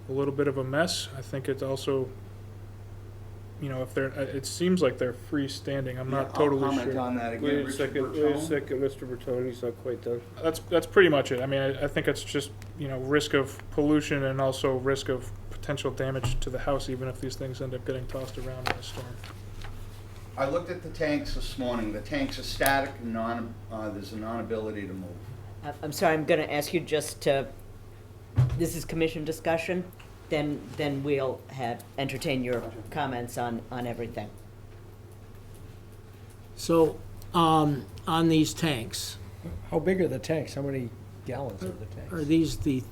a little bit of a mess. I think it's also, you know, if they're, it seems like they're freestanding. I'm not totally I'll sure. comment on that again. Wait a Richard second, Mr. Bertone, he's not quite done. That's pretty much it. I mean, I think it's just, you know, risk of pollution and also risk of potential damage to the house, even if these things end up getting tossed around in a storm. I looked at the tanks this morning. The tanks are static and there's a non-ability to move. I'm sorry, I'm going to ask you just to, this is commission discussion, then we'll entertain your comments on everything. So, on these tanks, How big are the tanks? How many gallons are the tanks? are these the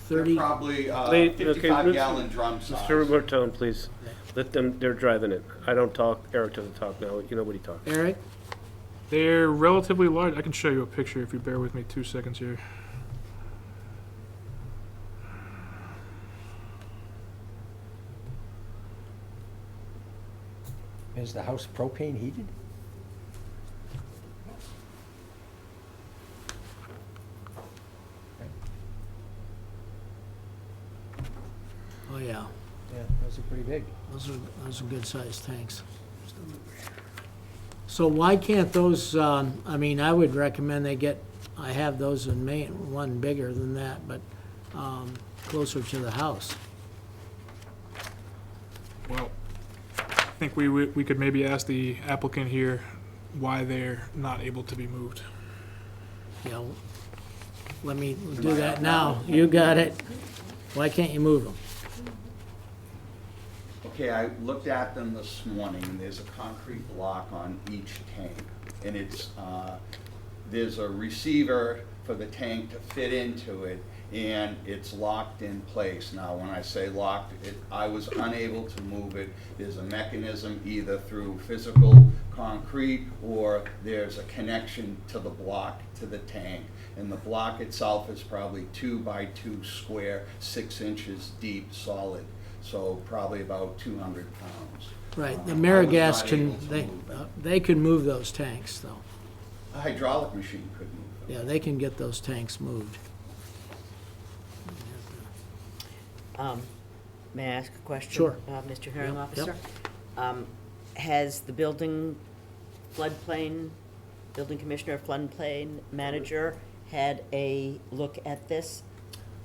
They're 30? probably Wait, okay, 55-gallon drum size. Mr. Bertone, please. Let them, they're driving it. I don't talk, Eric doesn't talk now, you know what he talks. Eric? They're relatively large. I can show you a picture if you bear with me 2 seconds here. Is the house propane heated? Pretty big. Those are good-sized tanks. So why can't those, I mean, I would recommend I have those in Maine, one bigger than that, but closer to the house. Well, I think we could maybe ask the applicant here why they're not able to be moved. You know, let me do that now. You got it. Why can't you move them? Okay, I looked at them this morning, and there's a concrete block on each tank. And there's a receiver for the tank to fit into it, and it's locked in place. Now, when I say locked, I was unable to move it. There's a mechanism either through physical concrete, or there's a connection to the block to the tank. And the block itself is probably 2 by 2 square, 6 inches deep, solid. So probably about 200 pounds. Right, the I was Marigas not able to they move them. they can move those tanks, though. A hydraulic machine could move them. Yeah, they can get those tanks moved. May I ask a question? Sure. Mr. Hearing Yep, Officer? Has the building commissioner, floodplain manager had a look at this?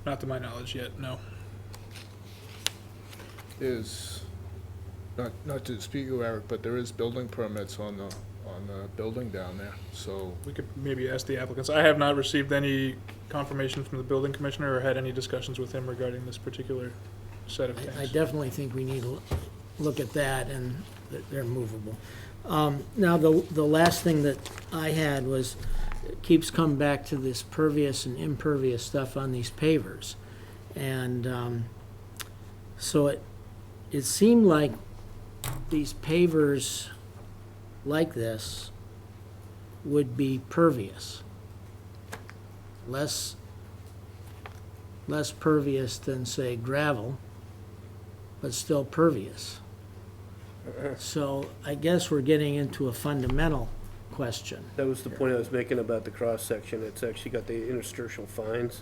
Not to my knowledge yet, no. Is, not to dispute you, Eric, but there is building permits on the building down there, so. We could maybe ask the applicants. I have not received any confirmation from the building commissioner or had any discussions with him regarding this particular set of tanks. I definitely think we need to look at that, and that they're movable. Now, the last thing that I had was, it keeps coming back to this pervious and impervious stuff on these pavers. And so it seemed like these pavers like this would be pervious. Less pervious than, say, gravel, but still pervious. So I guess we're getting into a fundamental question. That was the point I was making about the cross-section. It's actually got the interstitial fines,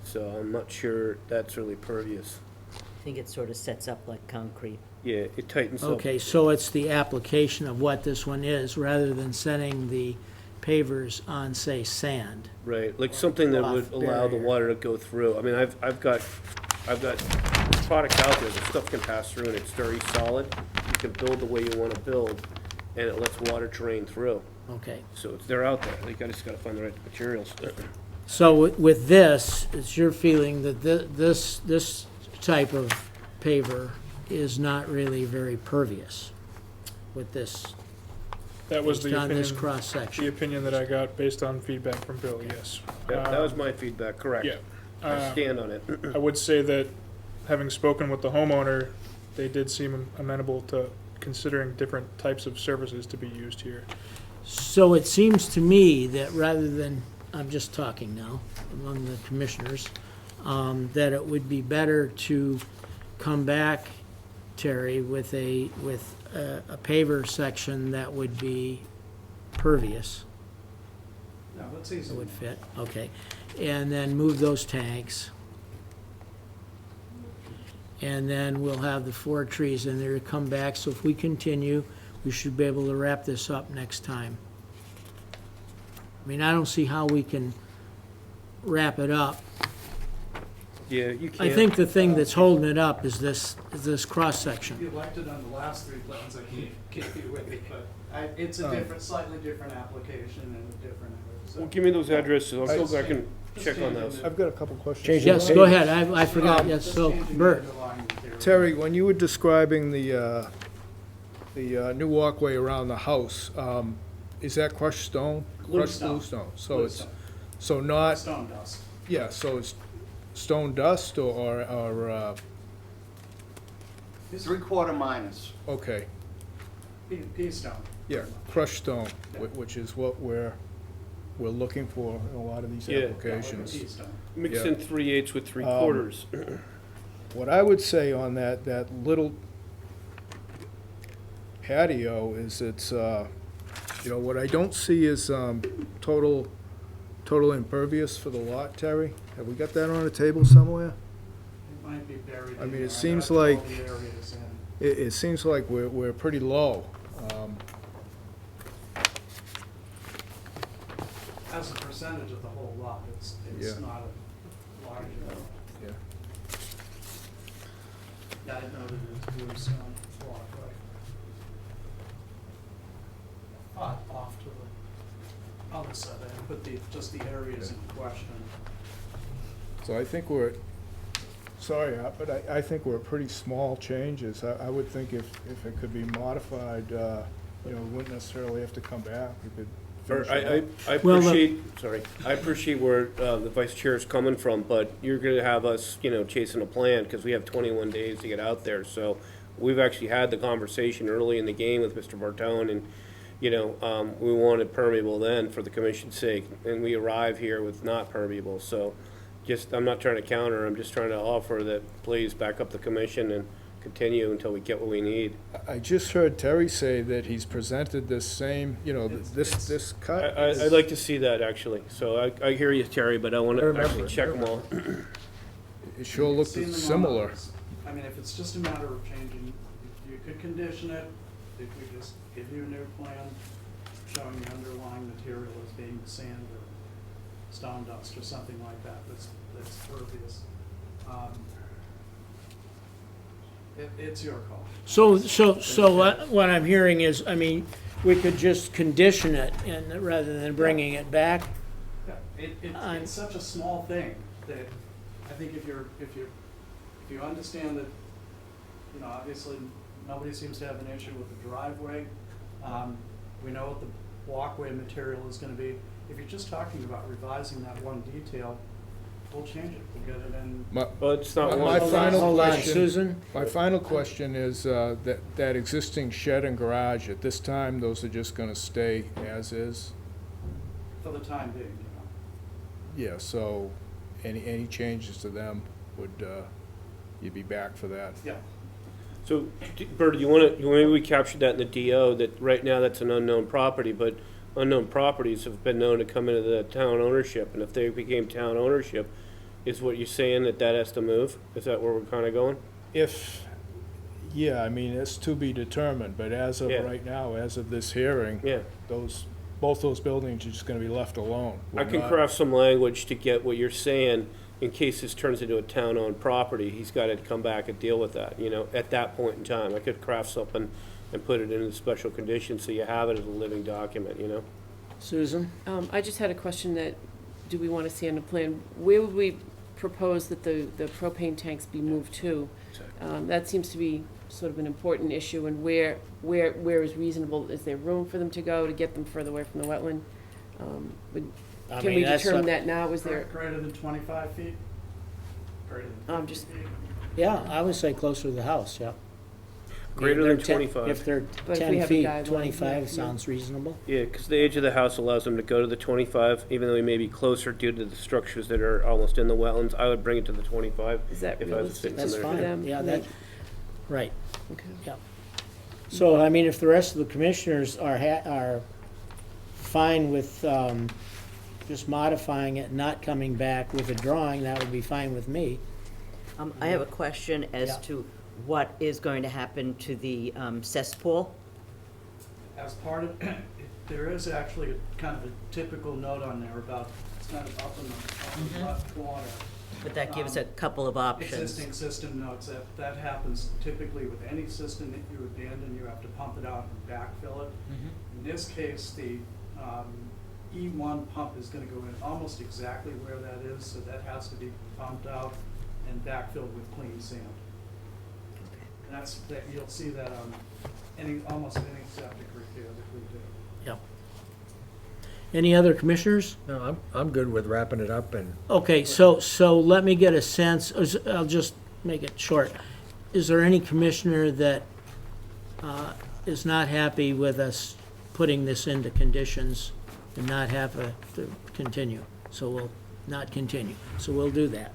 so I'm not sure that's really pervious. I think it sort of sets up like concrete. Yeah, it tightens up. Okay, so it's the application of what this one is, rather than setting the pavers on, say, sand. Right, like something that would Rough allow the barrier. water to go through. I mean, I've got product out there, the stuff can pass through and it's very solid. You can build the way you want to build, and it lets water drain through. Okay, So they're out there. They just gotta find the right materials. so with this, it's your feeling that this type of paver is not really very pervious with this, That was based the on this opinion, cross-section. the opinion that I got based on feedback from Bill, yes. That was my feedback, correct. Yeah. I stand on it. I would say that, having spoken with the homeowner, they did seem amenable to considering different types of services to be used here. So it seems to me that rather than, I'm just talking now among the commissioners, that it would be better to come back, Terry, with a paver section that would be pervious, No, that's that easy. would fit, okay. And then move those tanks. And then we'll have the 4 trees in there to come back, so if we continue, we should be able to wrap this up next time. I mean, I don't see how we can wrap it up. Yeah, you can't. I think the thing that's holding it up is this cross-section. If you liked it on the last 3 plans, I can't be with it, but it's a different, slightly different application and a different. Well, give me those addresses. I'll go back and check on those. I've got a couple questions. Yes, go ahead, I forgot, yes, so, Bert. Terry, when you were describing the new walkway around the house, is that crushed stone? Crushed Bluestone. bluestone. So Blue it's, stone. so not, Stone dust. yeah, so it's stone dust or 3/4 minus. okay, Pea stone. yeah, crushed stone, which is what we're looking for in a lot of these Yeah. applications. Pea stone. Mix Yeah. in 3/8 with 3/4. What I would say on that little patio is it's, what I don't see is total impervious for the lot, Terry. Have we got that on a table somewhere? I might be buried I in mean, there. it seems got all like- the areas in. It seems like we're pretty low. As a percentage of the whole lot, it's Yeah. not a large amount. Yeah. Yeah, I noted it was block, right? Off to the other side, I put just the areas in question. So I think we're, sorry, but I think we're pretty small changes. I would think if it could be modified, we wouldn't necessarily have to come back. We could Or finish it I up. Well, appreciate, I appreciate where the vice chair is coming from, but you're gonna have us, chasing a plan, because we have 21 days to get out there, so we've actually had the conversation early in the game with Mr. Bartone, and, we wanted permeable then for the commission's sake, and we arrive here with not permeable, so I'm not trying to counter, I'm just trying to offer that please back up the commission and continue until we get what we need. I just heard Terry say that he's presented this same, this cut. I'd like to see that, actually, so I hear you, Terry, but I want I to remember actually it. check them all. It sure looked Seen them on similar. others. I mean, if it's just a matter of changing, you could condition it, if we just give you a new plan showing the underlying material as being sand or stone dust or something like that, that's pervious. It's your call. So what I'm hearing is, I mean, we could just condition it and rather than bringing it back. Yeah, it's such a small thing that I think if you understand that, obviously, nobody seems to have an issue with the driveway. We know what the walkway material is gonna be. If you're just talking about revising that one detail, we'll change it, we'll get it in. Well, it's not My one. final Hold on, question- Susan? My final question is, that existing shed and garage, at this time, those are just gonna stay as is? For the time being, Yeah, so any changes to them would, you'd be back for that? Yeah. So, Bert, maybe we captured that in the DO, that right now that's an unknown property, but unknown properties have been known to come into the town ownership, and if they became town ownership, is what you're saying that has to move? Is that where we're kind of going? Yeah, I mean, it's to be determined, but as of Yeah. right now, as of this hearing, Yeah. both those buildings are just gonna be left alone. I can craft some language to get what you're saying, in case this turns into a town-owned property, he's got to come back and deal with that, at that point in time. I could craft something and put it into the special conditions, so you have it as a living document, Susan? I just had a question that, do we want to see on the plan, where would we propose that the propane tanks be moved to? That seems to be sort of an important issue, and where is reasonable, is there room for them to go to get them further away from the wetland? Can we determine that now, is there? Greater than 25 feet? Greater than 50 Just, feet? Yeah, I would say closer to the house, yeah. Greater They're than 10 25. If they're But if we 10 have a feet, guideline, 25 yeah. sounds reasonable. Yeah, because the age of the house allows them to go to the 25, even though we may be closer due to the structures that are almost in the wetlands. I would bring it to the 25. is that if I was realistic sitting That's there. for fine, them? yeah, that, right. Okay. Yeah. So, I mean, if the rest of the commissioners are fine with just modifying it, not coming back with a drawing, that would be fine with me. I have a question Yeah. as to what is going to happen to the cesspool. As part of, there is actually kind of a typical note on there about, it's kind of up in the left corner. But that gives a couple of options. Existing system notes, that happens typically with any system that you abandon, you have to pump it out and backfill it. In this case, the E1 pump is gonna go in almost exactly where that is, so that has to be pumped out and backfilled with clean sand. And you'll see that on almost any septic repair that we do. Yep. Any other commissioners? No, I'm good with wrapping it up and. Okay, so let me get a sense, I'll just make it short. Is there any commissioner that is not happy with us putting this into conditions and not have to continue? So we'll not continue, so we'll do that.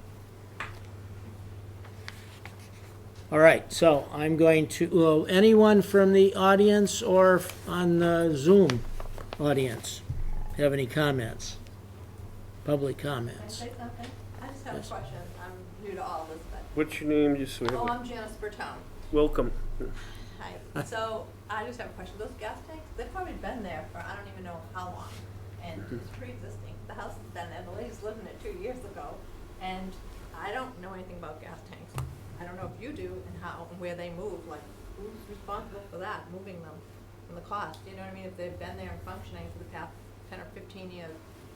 All right, so I'm going to, will anyone from the audience or on the Zoom audience have any comments? Public comments? I just have Yes. a question. I'm new to all this, but What's your name, just so we have Oh, a- I'm Janice Bertone. welcome. Hi. So I just have a question. Those gas tanks, they've probably been there for I don't even know how long. And it's pre-existing. The house has been there. The lady's lived in it 2 years ago. And I don't know anything about gas tanks. I don't know if you do and how and where they move. Like, who's responsible for that, moving them, and the cost? You know what I mean? If they've been there and functioning for the past 10 or 15 years.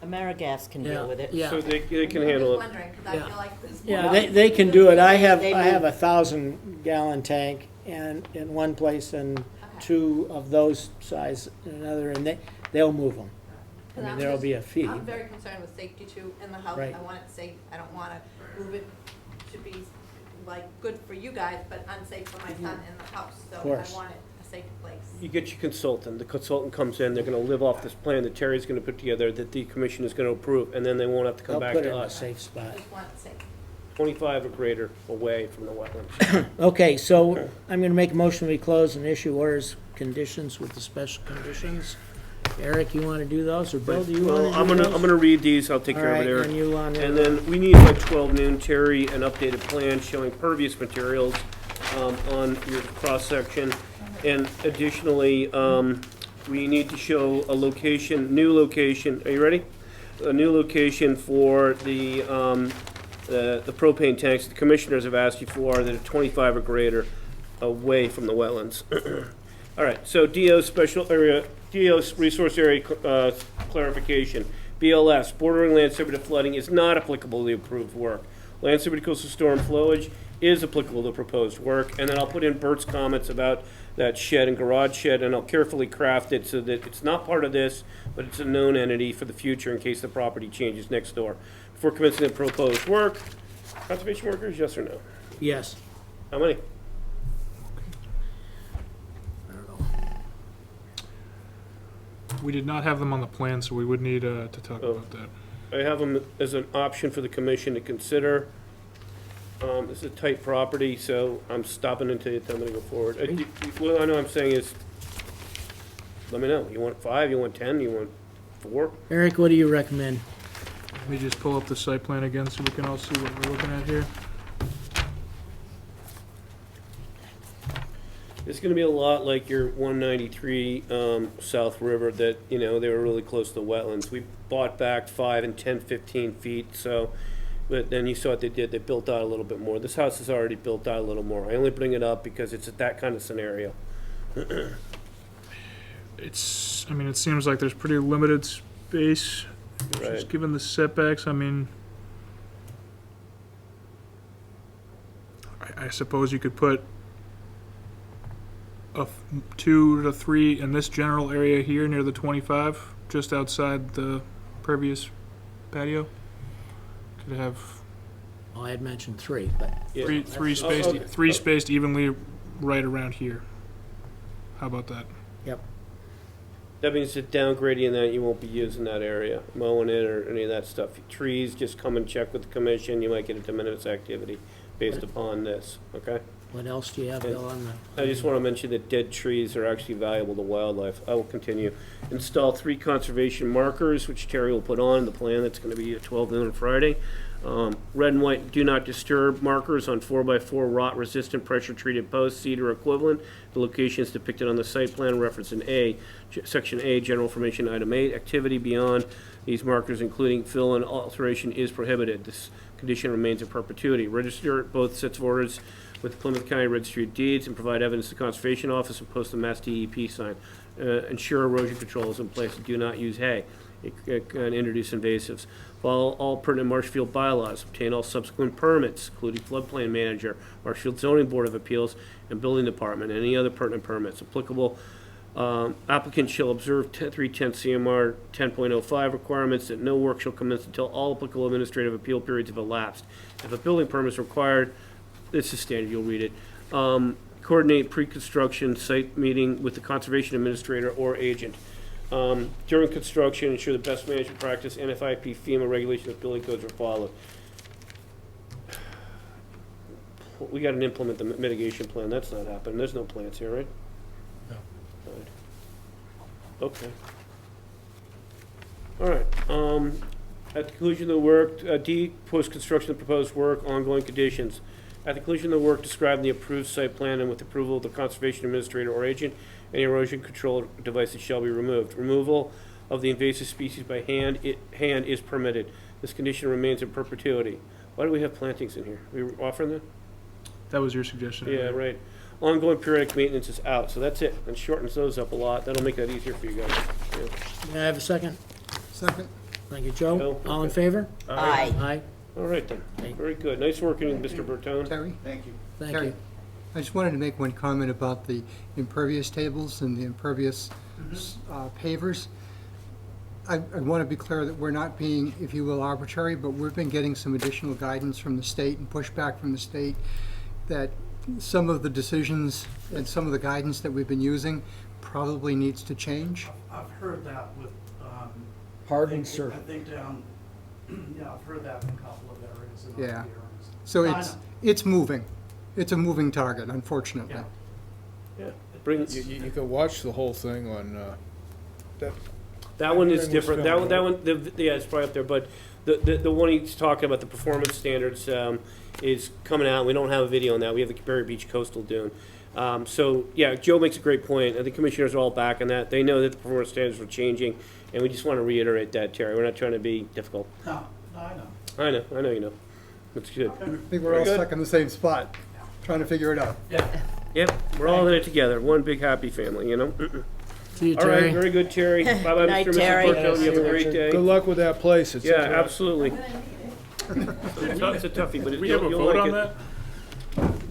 AmeriGas can deal with it. Yeah. So they can I'm handle just it. wondering, because I Yeah. feel like this. Yeah, they can do it. I have They a move. 1,000-gallon tank and in one place and two of those size in another, and they'll move them. I 'Cause mean, I'm there'll just- be a fee. I'm very concerned with safety too in the house. Right. I want it safe. I don't want to move it to be like good for you guys, but unsafe for my son in the house. So course. I want it a safe place. You get your consultant, the consultant comes in, they're gonna live off this plan that Terry's gonna put together, that the commission is gonna approve, and then they won't have to come They'll back put it to in a us. safe spot. Just want it safe. 25 or greater away from the wetlands. Okay, so I'm gonna make a motion, we close and issue orders, conditions with the special conditions. Eric, you wanna do those, or Bill, do you wanna do Well, those? I'm gonna read these, I'll take All care of right, it, Eric. and you want to- And then we need by 12 noon, Terry, an updated plan showing pervious materials on your cross-section. And additionally, we need to show a location, new location, are you ready? A new location for the propane tanks the commissioners have asked you for that are 25 or greater away from the wetlands. All right, so DO special area, DO resource area clarification. BLS, bordering land subject to flooding is not applicable to the approved work. Land subject to coastal storm flowage is applicable to proposed work. And then I'll put in Bert's comments about that shed and garage shed, and I'll carefully craft it so that it's not part of this, but it's a known entity for the future in case the property changes next door. Before commencing the proposed work, conservation workers, yes or no? Yes. How many? We did not have them on the plan, so we would need to talk Oh. about that. I have them as an option for the commission to consider. This is a tight property, so I'm stopping until you tell me to go forward. What I know I'm saying is, let me know. You want 5, you want 10, you want 4? Eric, what do you recommend? Let me just pull up the site plan again so we can all see what we're looking at here. It's gonna be a lot like your 193 South River that, you know, they were really close to the wetlands. We bought back 5 and 10, 15 feet, so, but then you saw what they did, they built out a little bit more. This house is already built out a little more. I only bring it up because it's that kind of scenario. It's, I mean, it seems like there's pretty limited space, Right. just given the setbacks, I mean, I suppose you could put a 2 to 3 in this general area here near the 25, just outside the pervious patio. Could have Well, I had mentioned 3, but. Yeah. three Oh, okay. spaced evenly right around here. How about that? Yep. That means that down gradient that you won't be using that area, mowing it or any of that stuff. Trees, just come and check with the commission, you might get a de minimis activity based upon this, okay? What else do you have, Bill, on the? I just want to mention that dead trees are actually valuable to wildlife. I will continue. Install 3 conservation markers, which Terry will put on the plan. That's going to be at 12 noon on Friday. Red and white do not disturb markers on 4x4 rot-resistant pressure-treated posts, cedar equivalent. The location is depicted on the site plan, referenced in A, Section A, General Information, Item 8. Activity beyond these markers, including fill and alteration, is prohibited. This condition remains in perpetuity. Register both sets of orders with the Plymouth County Registry of Deeds and provide evidence to the Conservation Office and post the Mass DEP sign. Ensure erosion control is in place. Do not use hay. And introduce invasives. Follow all pertinent Marshfield bylaws. Obtain all subsequent permits, including floodplain manager, Marshfield Zoning Board of Appeals, and Building Department, and any other pertinent permits applicable. Applicant shall observe 310 CMR 10.05 requirements that no work shall commence until all applicable administrative appeal periods have elapsed. If a building permit is required, this is standard, you'll read it. Coordinate pre-construction site meeting with the conservation administrator or agent. During construction, ensure the best management practice, NFIP, FEMA regulations, and building codes are followed. We got to implement the mitigation plan. That's not happening. There's no plants here, right? No. Right. Okay. All right. At the conclusion of the work, D, post-construction of proposed work, ongoing conditions. At the conclusion of the work described in the approved site plan and with approval of the conservation administrator or agent, any erosion control devices shall be removed. Removal of the invasive species by hand is permitted. This condition remains in perpetuity. Why do we have plantings in here? We were offering that? That was your suggestion. Yeah, right. Ongoing periodic maintenance is out, so that's it. And shortens those up a lot. That'll make that easier for you guys. Yeah. May I have a second? Second? Thank you, Joe. Joe, All in okay. favor? Aye. Aye. All right then. Very good. Nice working, Mr. Bertone. Terry? Thank you. Thank Terry, you. I just wanted to make one comment about the impervious tables and the impervious pavers. I want to be clear that we're not being, if you will, arbitrary, but we've been getting some additional guidance from the state and pushback from the state that some of the decisions and some of the guidance that we've been using probably needs to change. I've heard that with, Hardened I surface. think down, yeah, I've heard that in a couple of areas in other Yeah. areas. So I it's, know. it's moving. It's a moving target, unfortunately. Yeah. Yeah. Bring, You could watch the whole thing on, that one is Everything was different. filmed, That one, yeah, it's probably up there, but the one he's talking about, the performance standards, is coming out. We don't have a video on that. We have the Berry Beach Coastal Dune. So, yeah, Joe makes a great point. The commissioners are all back on that. They know that the performance standards were changing, and we just want to reiterate that, Terry. We're not trying to be difficult. No, I know. I know you know. That's good. I think we're all Very good. stuck in the same spot, trying to figure it out. Yep, we're all in it together. One big happy family, you know? See you, All right, Terry. very good, Terry. Bye-bye, Night, Mr. and Mrs. Terry. Bertone. You have a great day. good luck with that place. It's Yeah, absolutely. It's a toughie, but We have a you'll vote like on it. that?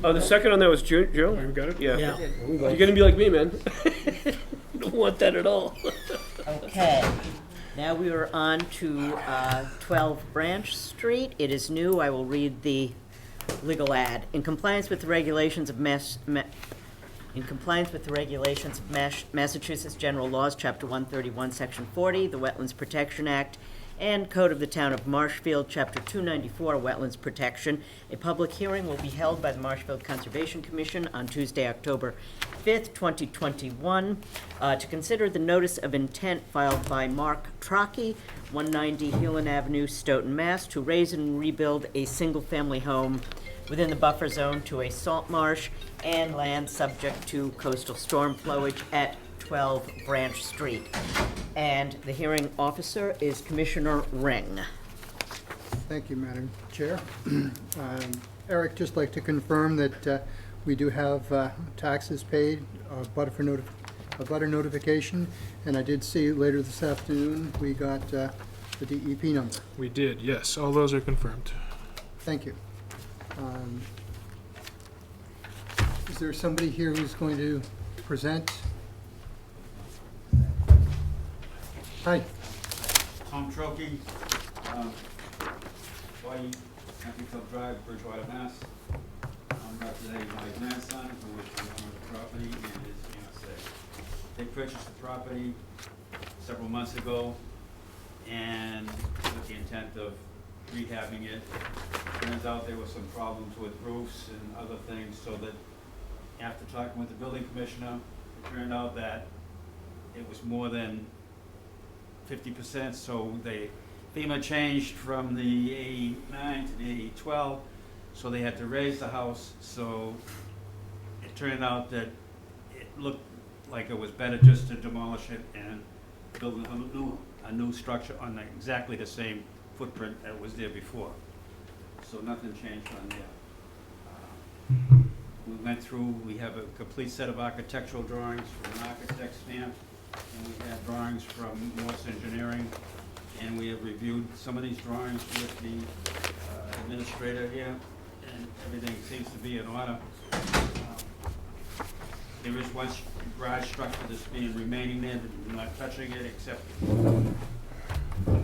Oh, the second on that was Joe? You got it? Yeah. Yeah. You're gonna be like me, man. You don't want that at all. Okay, now we are on to 12 Branch Street. It is new. I will read the legal ad. In compliance with the regulations of Massachusetts General Laws, Chapter 131, Section 40, the Wetlands Protection Act, and Code of the Town of Marshfield, Chapter 294, Wetlands Protection, a public hearing will be held by the Marshfield Conservation Commission on Tuesday, October 5th, 2021, to consider the notice of intent filed by Mark Trocchi, 190 Hewlin Avenue, Stoughton, Mass., to raise and rebuild a single-family home within the buffer zone to a salt marsh and land subject to coastal storm flowage at 12 Branch Street. And the hearing officer is Commissioner Ring. Thank you, Madam Chair. Eric, just like to confirm that we do have taxes paid, a butter notification, and I did see later this afternoon, we got the DEP number. We did, yes. All those are confirmed. Thank you. Is there somebody here who's going to present? Hi. Tom Trocchi, 20 Country Club Drive, Bridgewater, Mass. I'm representing my grandson, who is the owner of the property, and his fiancée. They purchased the property several months ago, and with the intent of rehabbing it. Turns out there were some problems with roofs and other things, so that after talking with the building commissioner, it turned out that it was more than 50%, so FEMA changed from the A9 to the A12, so they had to raise the house. So it turned out that it looked like it was better just to demolish it and build a new structure on exactly the same footprint that was there before. So nothing changed on there. We went through, we have a complete set of architectural drawings from an architect's stamp, and we have drawings from Morse Engineering, and we have reviewed some of these drawings with the administrator here, and everything seems to be in order. There is one garage structure that's being remaining there, but we're not touching it, except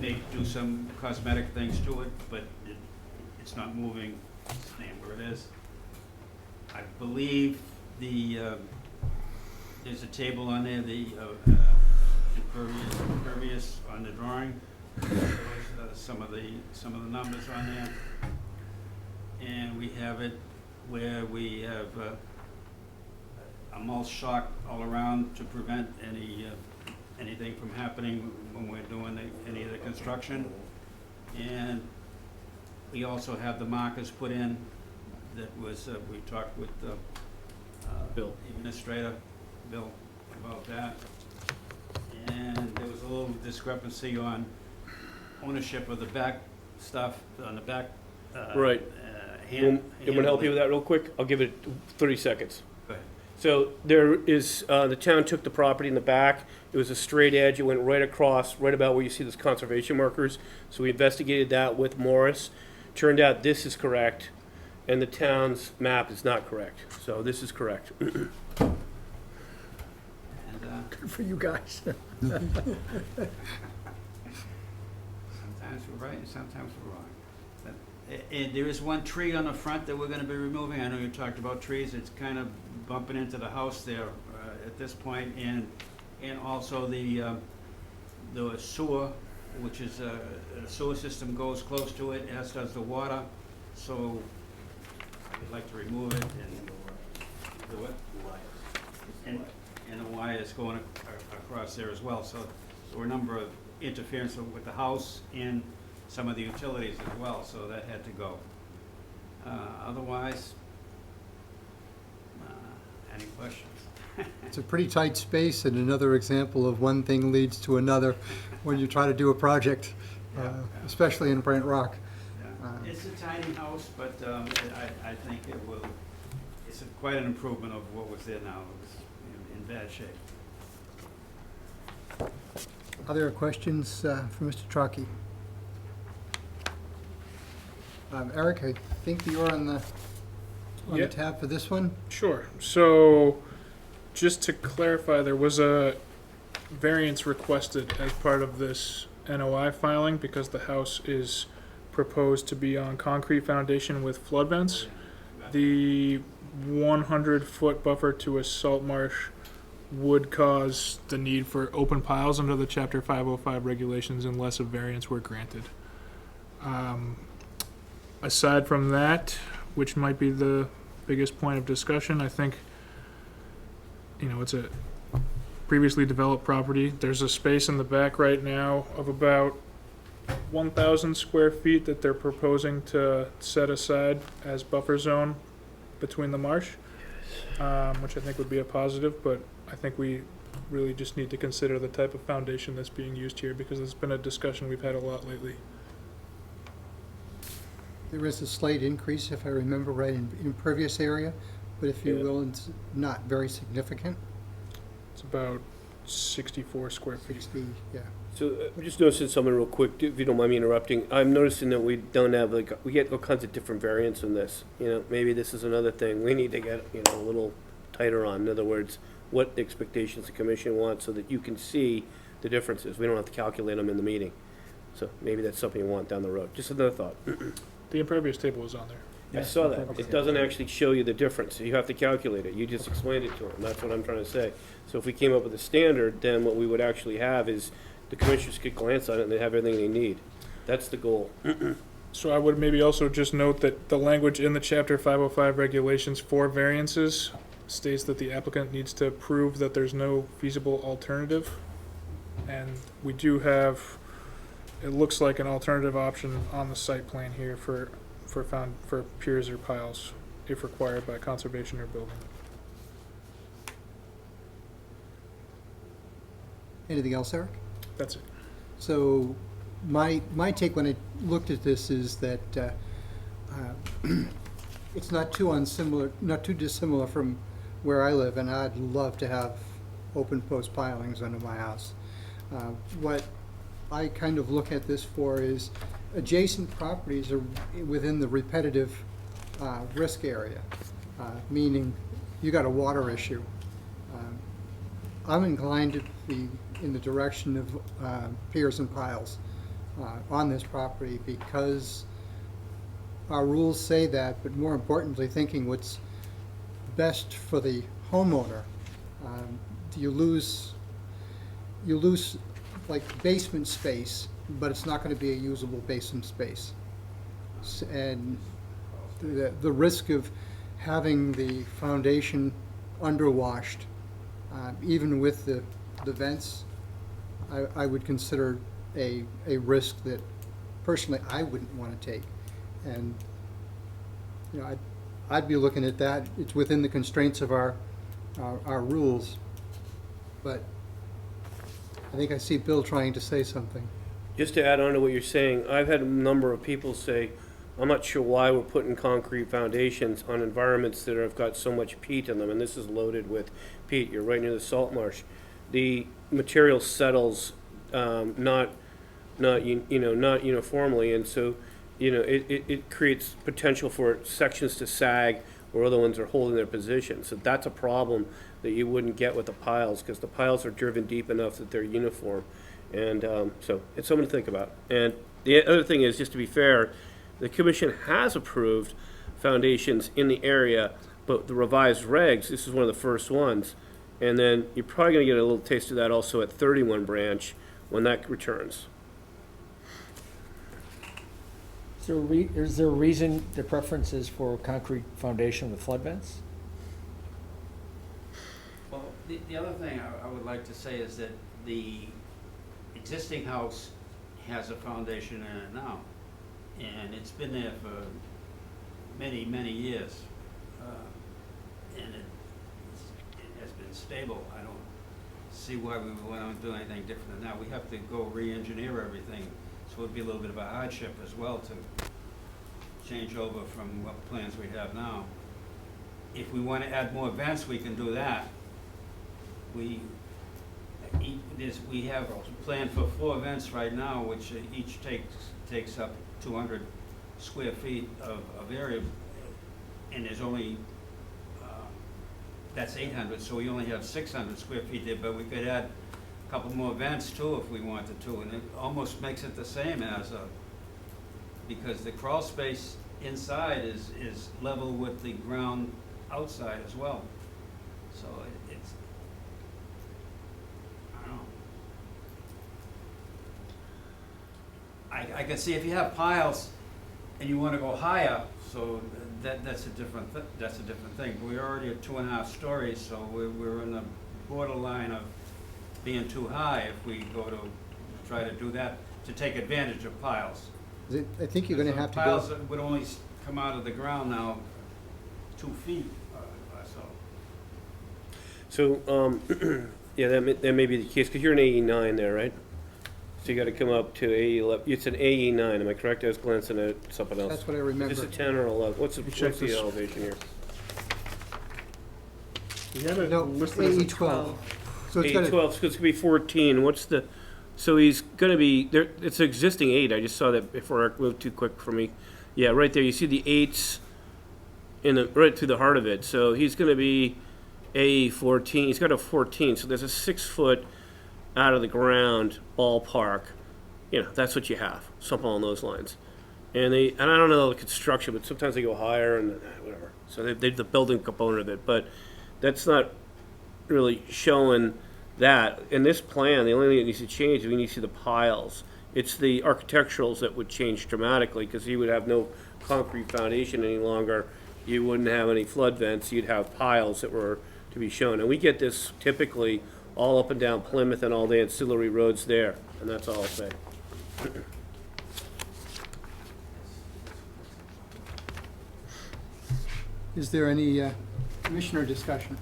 they do some cosmetic things to it, but it's not moving, it's staying where it is. I believe there's a table on there, the impervious on the drawing. Some of the numbers on there. And we have it where we have a mulch shock all around to prevent anything from happening when we're doing any of the construction. And we also have the markers put in that was, we talked with Bill. Administrator Bill about that. And there was a little discrepancy on ownership of the back stuff, on the back. Right. You want to help you with that real quick? I'll give it 30 seconds. Go ahead. So there is, the town took the property in the back. It was a straight edge. It went right across, right about where you see those conservation markers. So we investigated that with Morris. Turned out this is correct, and the town's map is not correct. So this is correct. And, Good for you guys. sometimes we're right and sometimes we're wrong. But, and there is one tree on the front that we're gonna be removing. I know you talked about trees. It's kind of bumping into the house there at this point, and also the sewer, which is the sewer system goes close to it, as does the water. So we'd like to remove it and the what? And the wires going across there as well. So there were a number of interference with the house and some of the utilities as well, so that had to go. Otherwise, any questions? It's a pretty tight space, and another example of one thing leads to another when you try to do a project, especially in Brent Rock. Yeah. It's a tiny house, but I think it will, it's quite an improvement of what was there now. It was in bad shape. Other questions for Mr. Trocchi? Eric, I think you're on the Yeah. tab for this one? Sure. So, just to clarify, there was a variance requested as part of this NOI filing because the house is proposed to be on concrete foundation with flood vents. The 100-foot buffer to a salt marsh would cause the need for open piles under the Chapter 505 regulations unless a variance were granted. Aside from that, which might be the biggest point of discussion, I think, you know, it's a previously developed property. There's a space in the back right now of about 1,000 square feet that they're proposing to set aside as buffer zone between the marsh, which I think would be a positive, but I think we really just need to consider the type of foundation that's being used here because it's been a discussion we've had a lot lately. There is a slight increase, if I remember right, in impervious area, but if you will, it's not very significant. It's about 64 square feet. 60, yeah. So I'm just noticing something real quick, if you don't mind me interrupting. I'm noticing that we don't have, like, we get all kinds of different variants in this. You know, maybe this is another thing we need to get, you know, a little tighter on. In other words, what expectations the commission wants so that you can see the differences. We don't have to calculate them in the meeting. So maybe that's something you want down the road. Just another thought. The impervious table is on there. I saw that. It doesn't actually show you the difference. You have to calculate it. You just explained it to them. That's what I'm trying to say. So if we came up with a standard, then what we would actually have is the commissioners could glance on it and they have everything they need. That's the goal. So I would maybe also just note that the language in the Chapter 505 regulations for variances states that the applicant needs to prove that there's no feasible alternative. And we do have, it looks like an alternative option on the site plan here for piers or piles, if required by conservation or building. Anything else, Eric? That's it. So my take when I looked at this is that it's not too dissimilar from where I live, and I'd love to have open post pilings under my house. What I kind of look at this for is adjacent properties are within the repetitive risk area, meaning you got a water issue. I'm inclined to be in the direction of piers and piles on this property because our rules say that, but more importantly, thinking what's best for the homeowner. You lose like basement space, but it's not going to be a usable basement space. And the risk of having the foundation underwashed, even with the vents, I would consider a risk that personally I wouldn't want to take. And you know, I'd be looking at that. It's within the constraints of our rules. But I think I see Bill trying to say something. Just to add on to what you're saying, I've had a number of people say, I'm not sure why we're putting concrete foundations on environments that have got so much peat in them, and this is loaded with peat. You're right near the salt marsh. The material settles not uniformly, and so it creates potential for sections to sag where other ones are holding their position. So that's a problem that you wouldn't get with the piles, because the piles are driven deep enough that they're uniform. And so it's something to think about. And the other thing is, just to be fair, the commission has approved foundations in the area, but the revised regs, this is one of the first ones. And then you're probably going to get a little taste of that also at 31 Branch when that returns. Is there a reason the preference is for concrete foundation with flood vents? Well, the other thing I would like to say is that the existing house has a foundation in it now, and it's been there for many, many years. And it has been stable. I don't see why we would want to do anything different than that. We have to go re-engineer everything, so it would be a little bit of a hardship as well to change over from what plans we have now. If we want to add more vents, we can do that. We have planned for 4 vents right now, which each takes up 200 square feet of area, and there's only that's 800, so we only have 600 square feet there, but we could add a couple more vents too if we wanted to, and it almost makes it the same as because the crawl space inside is level with the ground outside as well. So it's, I don't know. I can see if you have piles and you want to go higher, so that's a different thing. We're already at 2.5 stories, so we're in the borderline of being too high if we go to try to do that to take advantage of piles. I think you're going to have to Piles go. that would only come out of the ground now 2 feet or so. So, yeah, that may be the case, because you're an AE9 there, right? So you got to come up to AE11. It's an AE9, am I correct? I was glancing at something else. That's what I remember. Is it 10 or 11? What's check the this. elevation here? You have it No, listed as a AE 12. So it's got AE12, so it's going to be 14. What's the, so he's going to be, there. It's an existing 8. I just saw that before I moved too quick for me. Yeah, right there. You see the 8s right through the heart of it. So he's going to be AE14. He's got a 14. So there's a 6 foot out of the ground ballpark. You know, that's what you have, something along those lines. And I don't know the construction, but sometimes they go higher and whatever. So they the building component of it, but that's not really showing that. In this plan, the only thing that needs to change is we need to see the piles. It's the architecturals that would change dramatically, because you would have no concrete foundation any longer. You wouldn't have any flood vents. You'd have piles that were to be shown. And we get this typically all up and down Plymouth and all the ancillary roads there, and that's all I'll say. Is there any commissioner discussion?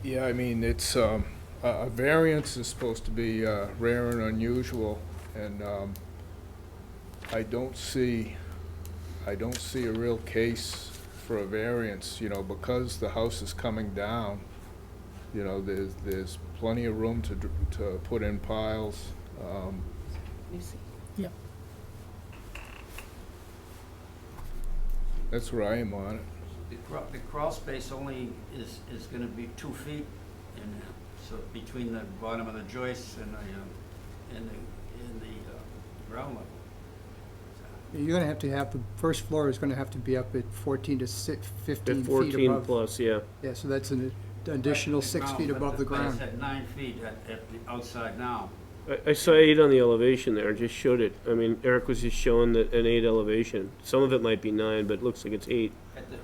Yeah, I mean, it's, a variance is supposed to be rare and unusual, and I don't see a real case for a variance, you know, because the house is coming down. You know, there's plenty of room to put in piles. Yeah. That's where I am on it. The crawl space only is going to be 2 feet in there, so between the bottom of the joists and the ground level. You're going to have the first floor is going to have to be up at 15 At feet 14 above. plus, yeah. Yeah, so that's an additional Right, 6 feet above the But ground. it's at 9 feet at the outside now. I saw 8 on the elevation there, just showed it. I mean, Eric was just showing that an 8 elevation. Some of it might be 9, but it looks like it's 8.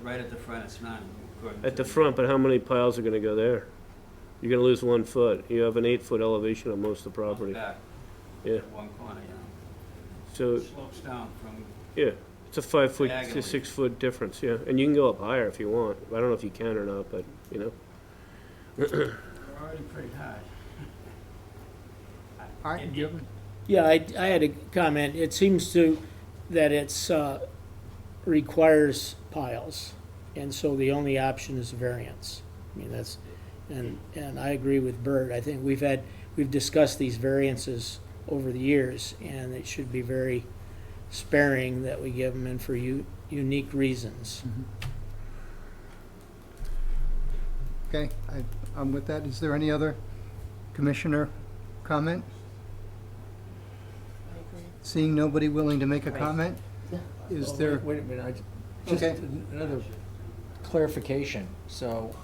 Right at the front, it's 9. according At to the front, but how many piles are gonna go there? You're gonna lose 1 foot. You have an 8-foot elevation on most of the property. Back, Yeah, one corner, yeah. so, It slopes down from yeah. It's a 5 foot to Diagonally. 6 foot difference, yeah, and you can go up higher if you want. I don't know if you can or not, but, you know. We're already pretty high. All right, do you have a- Yeah, I had a comment. It seems that it's, requires piles, and so the only option is variance. I mean, and I agree with Bert. I think we've discussed these variances over the years, and it should be very sparing that we give them in for unique reasons. Okay, I'm with that. Is there any other commissioner comment? Seeing nobody willing to make a comment? Is there, Wait a minute, just Okay. another clarification. So,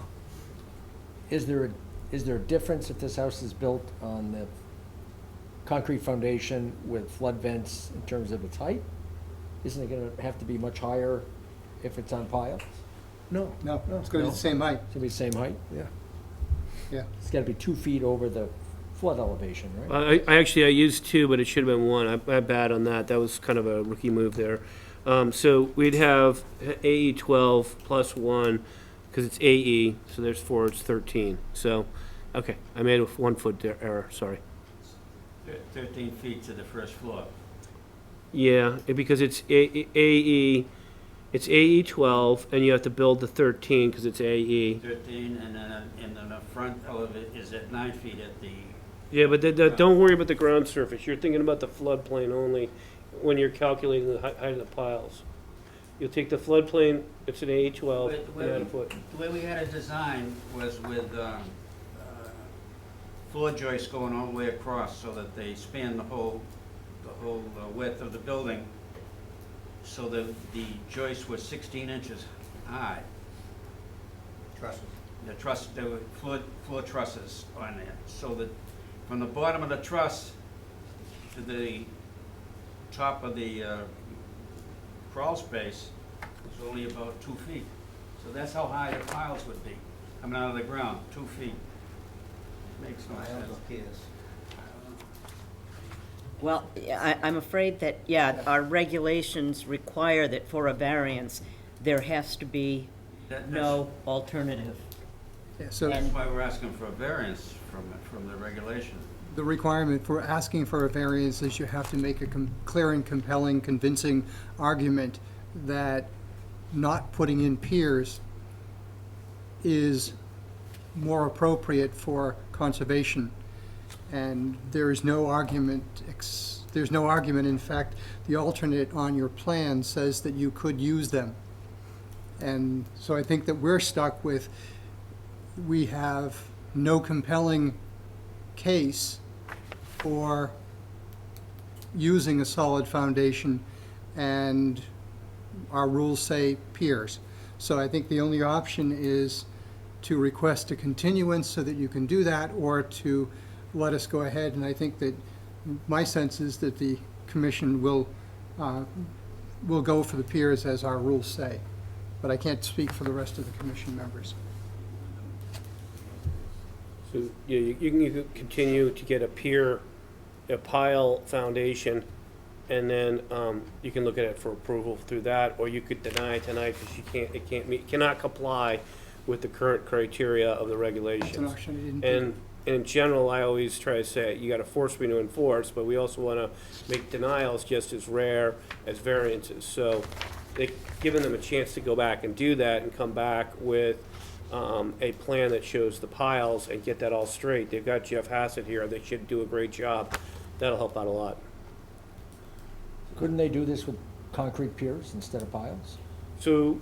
is there a difference if this house is built on the concrete foundation with flood vents in terms of its height? Isn't it gonna have to be much higher if it's on piles? no, it's going to be the same height. It's gonna be the same height? Yeah. Yeah. It's gotta be 2 feet over the flood elevation, right? I actually used 2, but it should have been 1. I'm bad on that. That was kind of a rookie move there. So we'd have AE 12 plus 1, because it's AE, so there's 4, it's 13. So, okay, I made a 1 foot error, sorry. 13 feet to the first floor. Yeah, because it's AE, it's AE 12, and you have to build the 13 because it's AE. 13, and then the front elevator is at 9 feet at the, Yeah, but don't worry about the ground surface. You're thinking about the floodplain only when you're calculating the height of the piles. You'll take the floodplain, it's an AE 12, and add a foot. the way we had it designed was with floor joists going all the way across so that they span the whole width of the building, so that the joists were 16 inches high. Trusses. There were floor trusses on there, so that from the bottom of the truss to the top of the crawl space was only about 2 feet. So that's how high the piles would be, coming out of the ground, 2 feet. Makes no sense. Well, I'm afraid that, yeah, our regulations require that for a variance, there has to be no alternative. Yeah, so That's why we're asking for a variance from the regulation. the requirement for asking for a variance is you have to make a clear and compelling, convincing argument that not putting in piers is more appropriate for conservation. And there is no argument, there's no argument. In fact, the alternate on your plan says that you could use them. And so I think that we're stuck with, we have no compelling case for using a solid foundation, and our rules say piers. So I think the only option is to request a continuance so that you can do that, or to let us go ahead. And I think that my sense is that the commission will go for the piers as our rules say. But I can't speak for the rest of the commission members. So, yeah, you can continue to get a pile foundation, and then you can look at it for approval through that, or you could deny it tonight because it cannot comply with the current criteria of the regulations. That's an option I didn't do. And in general, I always try to say, you gotta force me to enforce, but we also wanna make denials just as rare as variances. So, giving them a chance to go back and do that and come back with a plan that shows the piles and get that all straight. They've got Jeff Hassett here, they should do a great job. That'll help out a lot. Couldn't they do this with concrete piers instead of piles? So,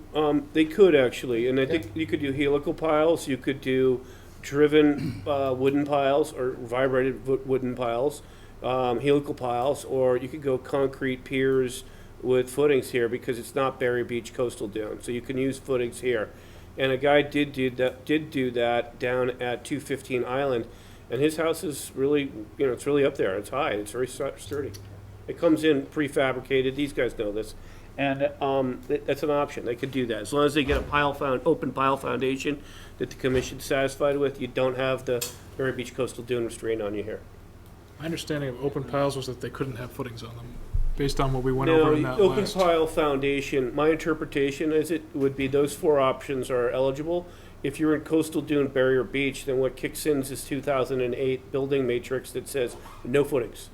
they could actually, and I think you could do helical piles, you could do driven wooden piles or vibrated wooden piles, helical piles, or you could go concrete piers with footings here because it's not Berry Beach coastal dune, so you can use footings here. And a guy did do that down at 215 Island, and his house is really, it's really up there. It's high. It's very sturdy. It comes in prefabricated. These guys know this, and that's an option. They could do that as long as they get a open pile foundation that the commission's satisfied with. You don't have the Berry Beach coastal dune restraint on you here. My understanding of open piles was that they couldn't have footings on them. based on what we went over in No, that open last. pile foundation, my interpretation is it would be those four options are eligible. If you're in coastal dune, barrier beach, then what kicks in is this 2008 building matrix that says no footings.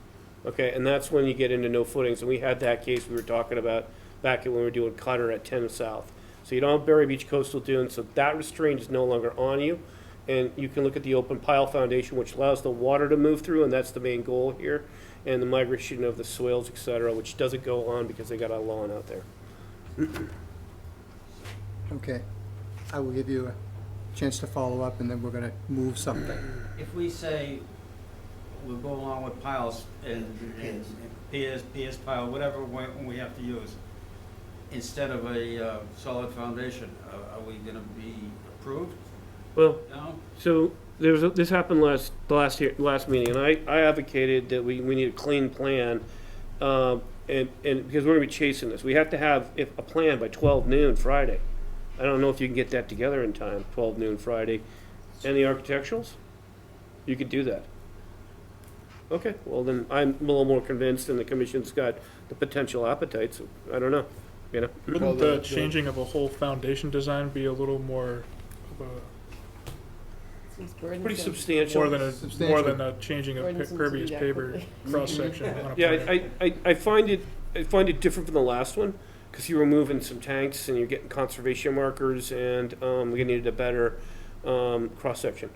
Okay, and that's when you get into no footings, and we had that case we were talking about back when we were doing Cutter at 10 South. So you don't have Barrier Beach coastal dunes, so that restraint is no longer on you. And you can look at the open pile foundation, which allows the water to move through, and that's the main goal here. And the migration of the soils, et cetera, which doesn't go on because they got a lawn out there. Okay. I will give you a chance to follow up, and then we're gonna move something. If we say we'll go along with piles and piers pile, whatever we have to use, instead of a solid foundation, are we gonna be approved? Well, No? so this happened last meeting, and I advocated that we need a clean plan, and because we're gonna be chasing this, we have to have a plan by 12 noon Friday. I don't know if you can get that together in time, 12 noon Friday. And the architecturals? You could do that. Okay, well then, I'm a little more convinced, and the commission's got the potential appetite, so I don't know, you know? Wouldn't the changing of a whole foundation design be a little more of a, Seems burdensome. Pretty substantial. more than a changing of Burdensome to do pervious that paper quickly. cross-section on a Yeah, plan? I find it different from the last one, because you're removing some tanks and you're getting conservation markers, and we needed a better cross-section.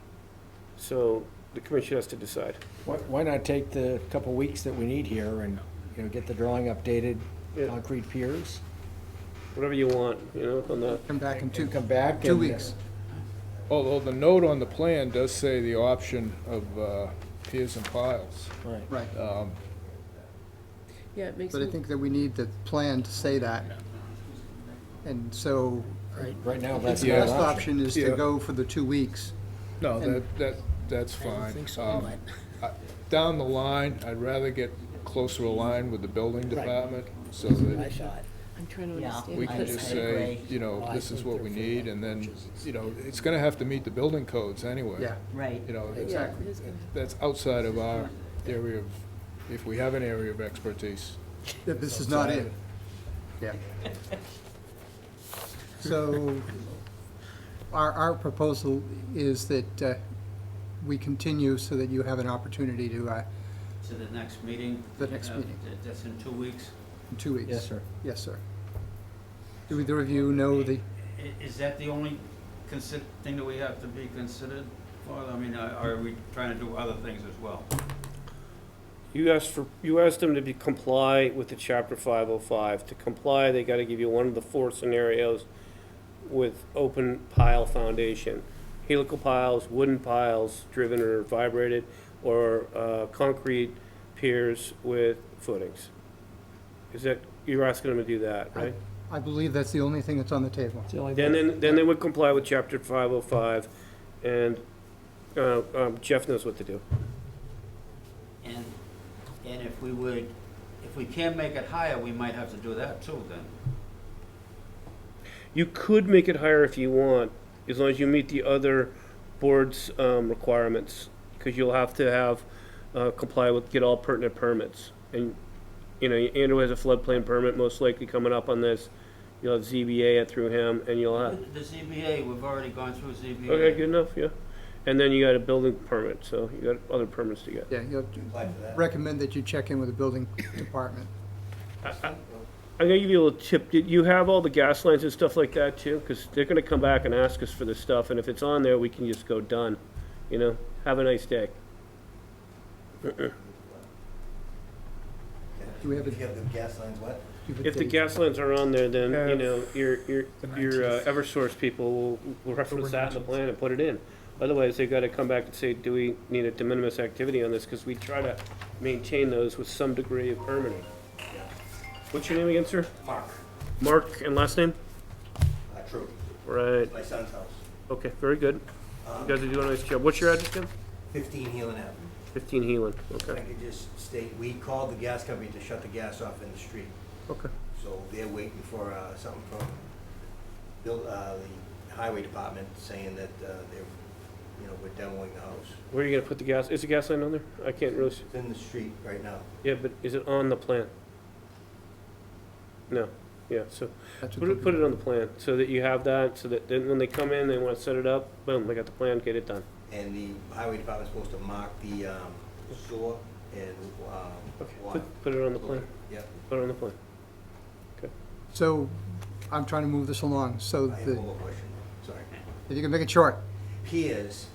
So the commission has to decide. Why not take the couple weeks that we need here and, get the drawing updated, Yeah. concrete piers? Whatever you want, on that. Come back in And come back 2 and, weeks. Although the note on the plan does say the option of piers and piles. Right. Right. Yeah, it makes But I me, think that we need the plan to say that. And so, Right now, I think that's the Yeah. not best an option is to Yeah. go for the 2 weeks. No, And- that's I don't fine. think so, but. Down the line, I'd rather get closer aligned with the building department, so I that thought. I'm trying to Yeah. understand. we I- can this. just I say, agree. this is what we need, and then, it's gonna have to meet the building codes anyway. Yeah. Right. That's- Yeah, it is gonna- That's outside of our area of, if we have an area of expertise. That this is not it. Yeah. So, our proposal is that we continue so that you have an opportunity to, To the next meeting? The next meeting. That's in 2 weeks? in 2 weeks. Yes, sir. Yes, sir. Do either of you know the, Is that the only thing that we have to be considered for? I mean, are we trying to do other things as well? You asked them to comply with the chapter 505. To comply, they gotta give you one of the 4 scenarios with open pile foundation. Helical piles, wooden piles, driven or vibrated, or concrete piers with footings. You're asking them to do that, right? I believe that's the only thing that's on the table. It's the only Then, thing. then they would comply with chapter 505, and Jeff knows what to do. And if we can make it higher, we might have to do that too then. You could make it higher if you want, as long as you meet the other board's requirements, because you'll have to have, get all pertinent permits. And, Andrew has a floodplain permit most likely coming up on this. You'll have ZBA through him, and you'll have, The ZBA, we've already gone through ZBA. okay, good enough, yeah. And then you got a building permit, so you got other permits to get. Yeah, you have to recommend that you check in with the building department. I'm gonna give you a little tip. Did you have all the gas lines and stuff like that too? Because they're gonna come back and ask us for this stuff, and if it's on there, we can just go done. Have a nice day. Do we have a? If you have the gas lines, what? do we have a If the date? gas lines are on there, then, Have your the 19th. Eversource people will reference that in the plan and put it in. Otherwise, they gotta come back and say, do we need a de minimis activity on this? Because we try to maintain those with some degree of permitting. What's your name again, sir? Mark. Mark, and last name? True. Right, My son's house. okay, very good. You guys are doing a nice job. What's your address again? 15 Heelan Avenue. 15 Heelan, If I okay, could just state, we called the gas company to shut the gas off in the street. okay. So they're waiting for something from the highway department saying that we're demoing the house. Where are you gonna put the gas? Is the gas line on there? I can't really see. It's in the street right now. Yeah, but is it on the plan? No, yeah, so That's put what it, put it on the plan, so that you have that, so that then when they come in, they wanna set it up, boom, they got the plan, get it done. And the highway department's supposed to mark the sewer and water. Put it on the plan, Yep. put it on the plan. So I'm trying to move this along, so I have the, one more question, sorry. if you can make it short. Piers,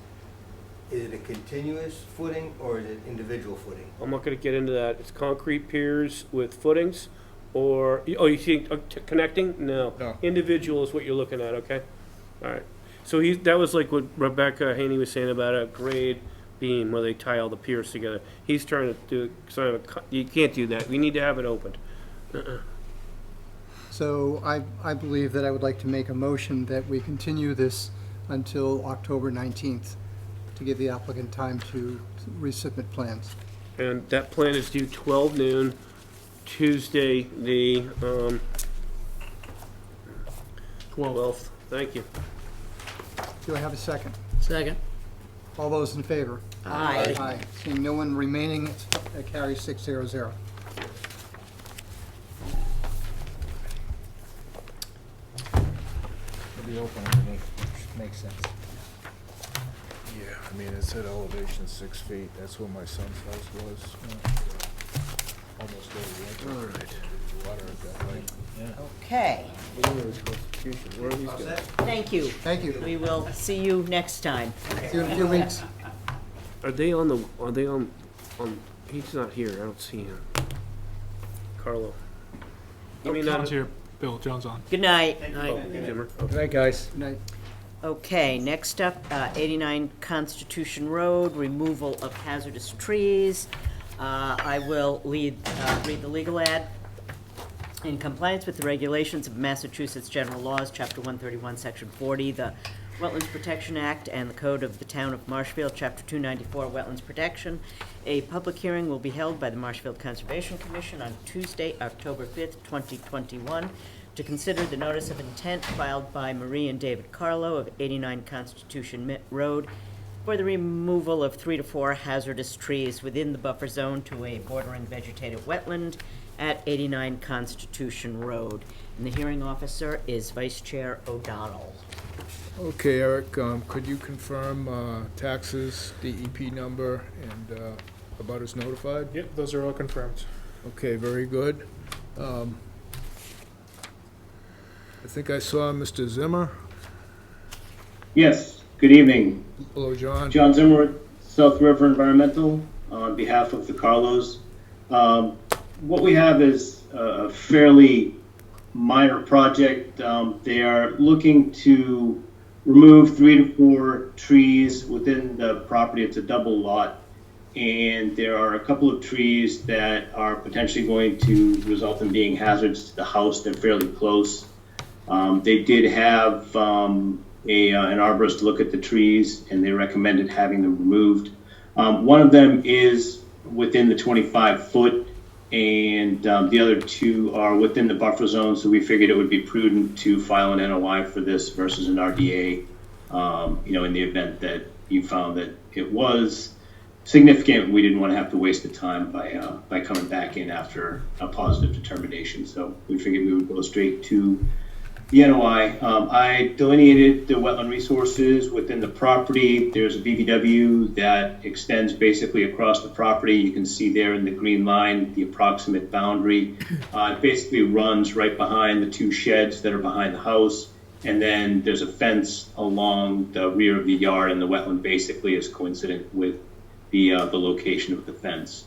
is it a continuous footing or is it individual footing? I'm not gonna get into that, it's concrete piers with footings, or, oh, you see, connecting? No. No. Individual is what you're looking at, okay? All right, so that was like what Rebecca Haney was saying about a grade beam where they tie all the piers together. He's trying to do, sort of, you can't do that, we need to have it opened. So I believe that I would like to make a motion that we continue this until October 19th to give the applicant time to resubmit plans. And that plan is due 12 noon, Tuesday, the 12th. Thank you. Do I have a second? Second. All those in favor? Aye. Aye. Seeing no one remaining, it carries 600. It'll be open underneath, which makes sense. Yeah, I mean, it's at elevation 6 feet, that's where my son's house was. Almost every winter. All right. Water at that height. Okay, Where are these guys? thank you. Thank you. We will see you next time. See you in a few weeks. Are they on, he's not here, I don't see him. Carlo. I mean, John's here. Bill, John's on. Good night. Oh, Jimmer. Good night, guys. Good night. Okay, next up, 89 Constitution Road, removal of hazardous trees. I will read the legal ad. In compliance with the regulations of Massachusetts General Laws, Chapter 131, Section 40, the Wetlands Protection Act, and the Code of the Town of Marshfield, Chapter 294, Wetlands Protection, a public hearing will be held by the Marshfield Conservation Commission on Tuesday, October 5th, 2021, to consider the notice of intent filed by Marie and David Carlo of 89 Constitution Road for the removal of 3 to 4 hazardous trees within the buffer zone to a bordering vegetative wetland at 89 Constitution Road. And the hearing officer is Vice Chair O'Donnell. Okay, Eric, could you confirm taxes, DEP number, and abutters notified? Yep, those are all confirmed. Okay, very good. I think I saw Mr. Zimmer. Yes, good evening. Hello, John. John Zimmer, South River Environmental, on behalf of the Carlos. What we have is a fairly minor project. They are looking to remove 3 to 4 trees within the property. It's a double lot. And there are a couple of trees that are potentially going to result in being hazards to the house. They're fairly close. They did have an arborist look at the trees, and they recommended having them removed. One of them is within the 25-foot, and the other 2 are within the buffer zone, so we figured it would be prudent to file an NOI for this versus an RDA, in the event that you found that it was significant. We didn't want to have to waste the time by coming back in after a positive determination, so we figured we would go straight to the NOI. I delineated the wetland resources within the property. There's a BVW that extends basically across the property. You can see there in the green line the approximate boundary. It basically runs right behind the 2 sheds that are behind the house, and then there's a fence along the rear of the yard, and the wetland basically is coincident with the location of the fence.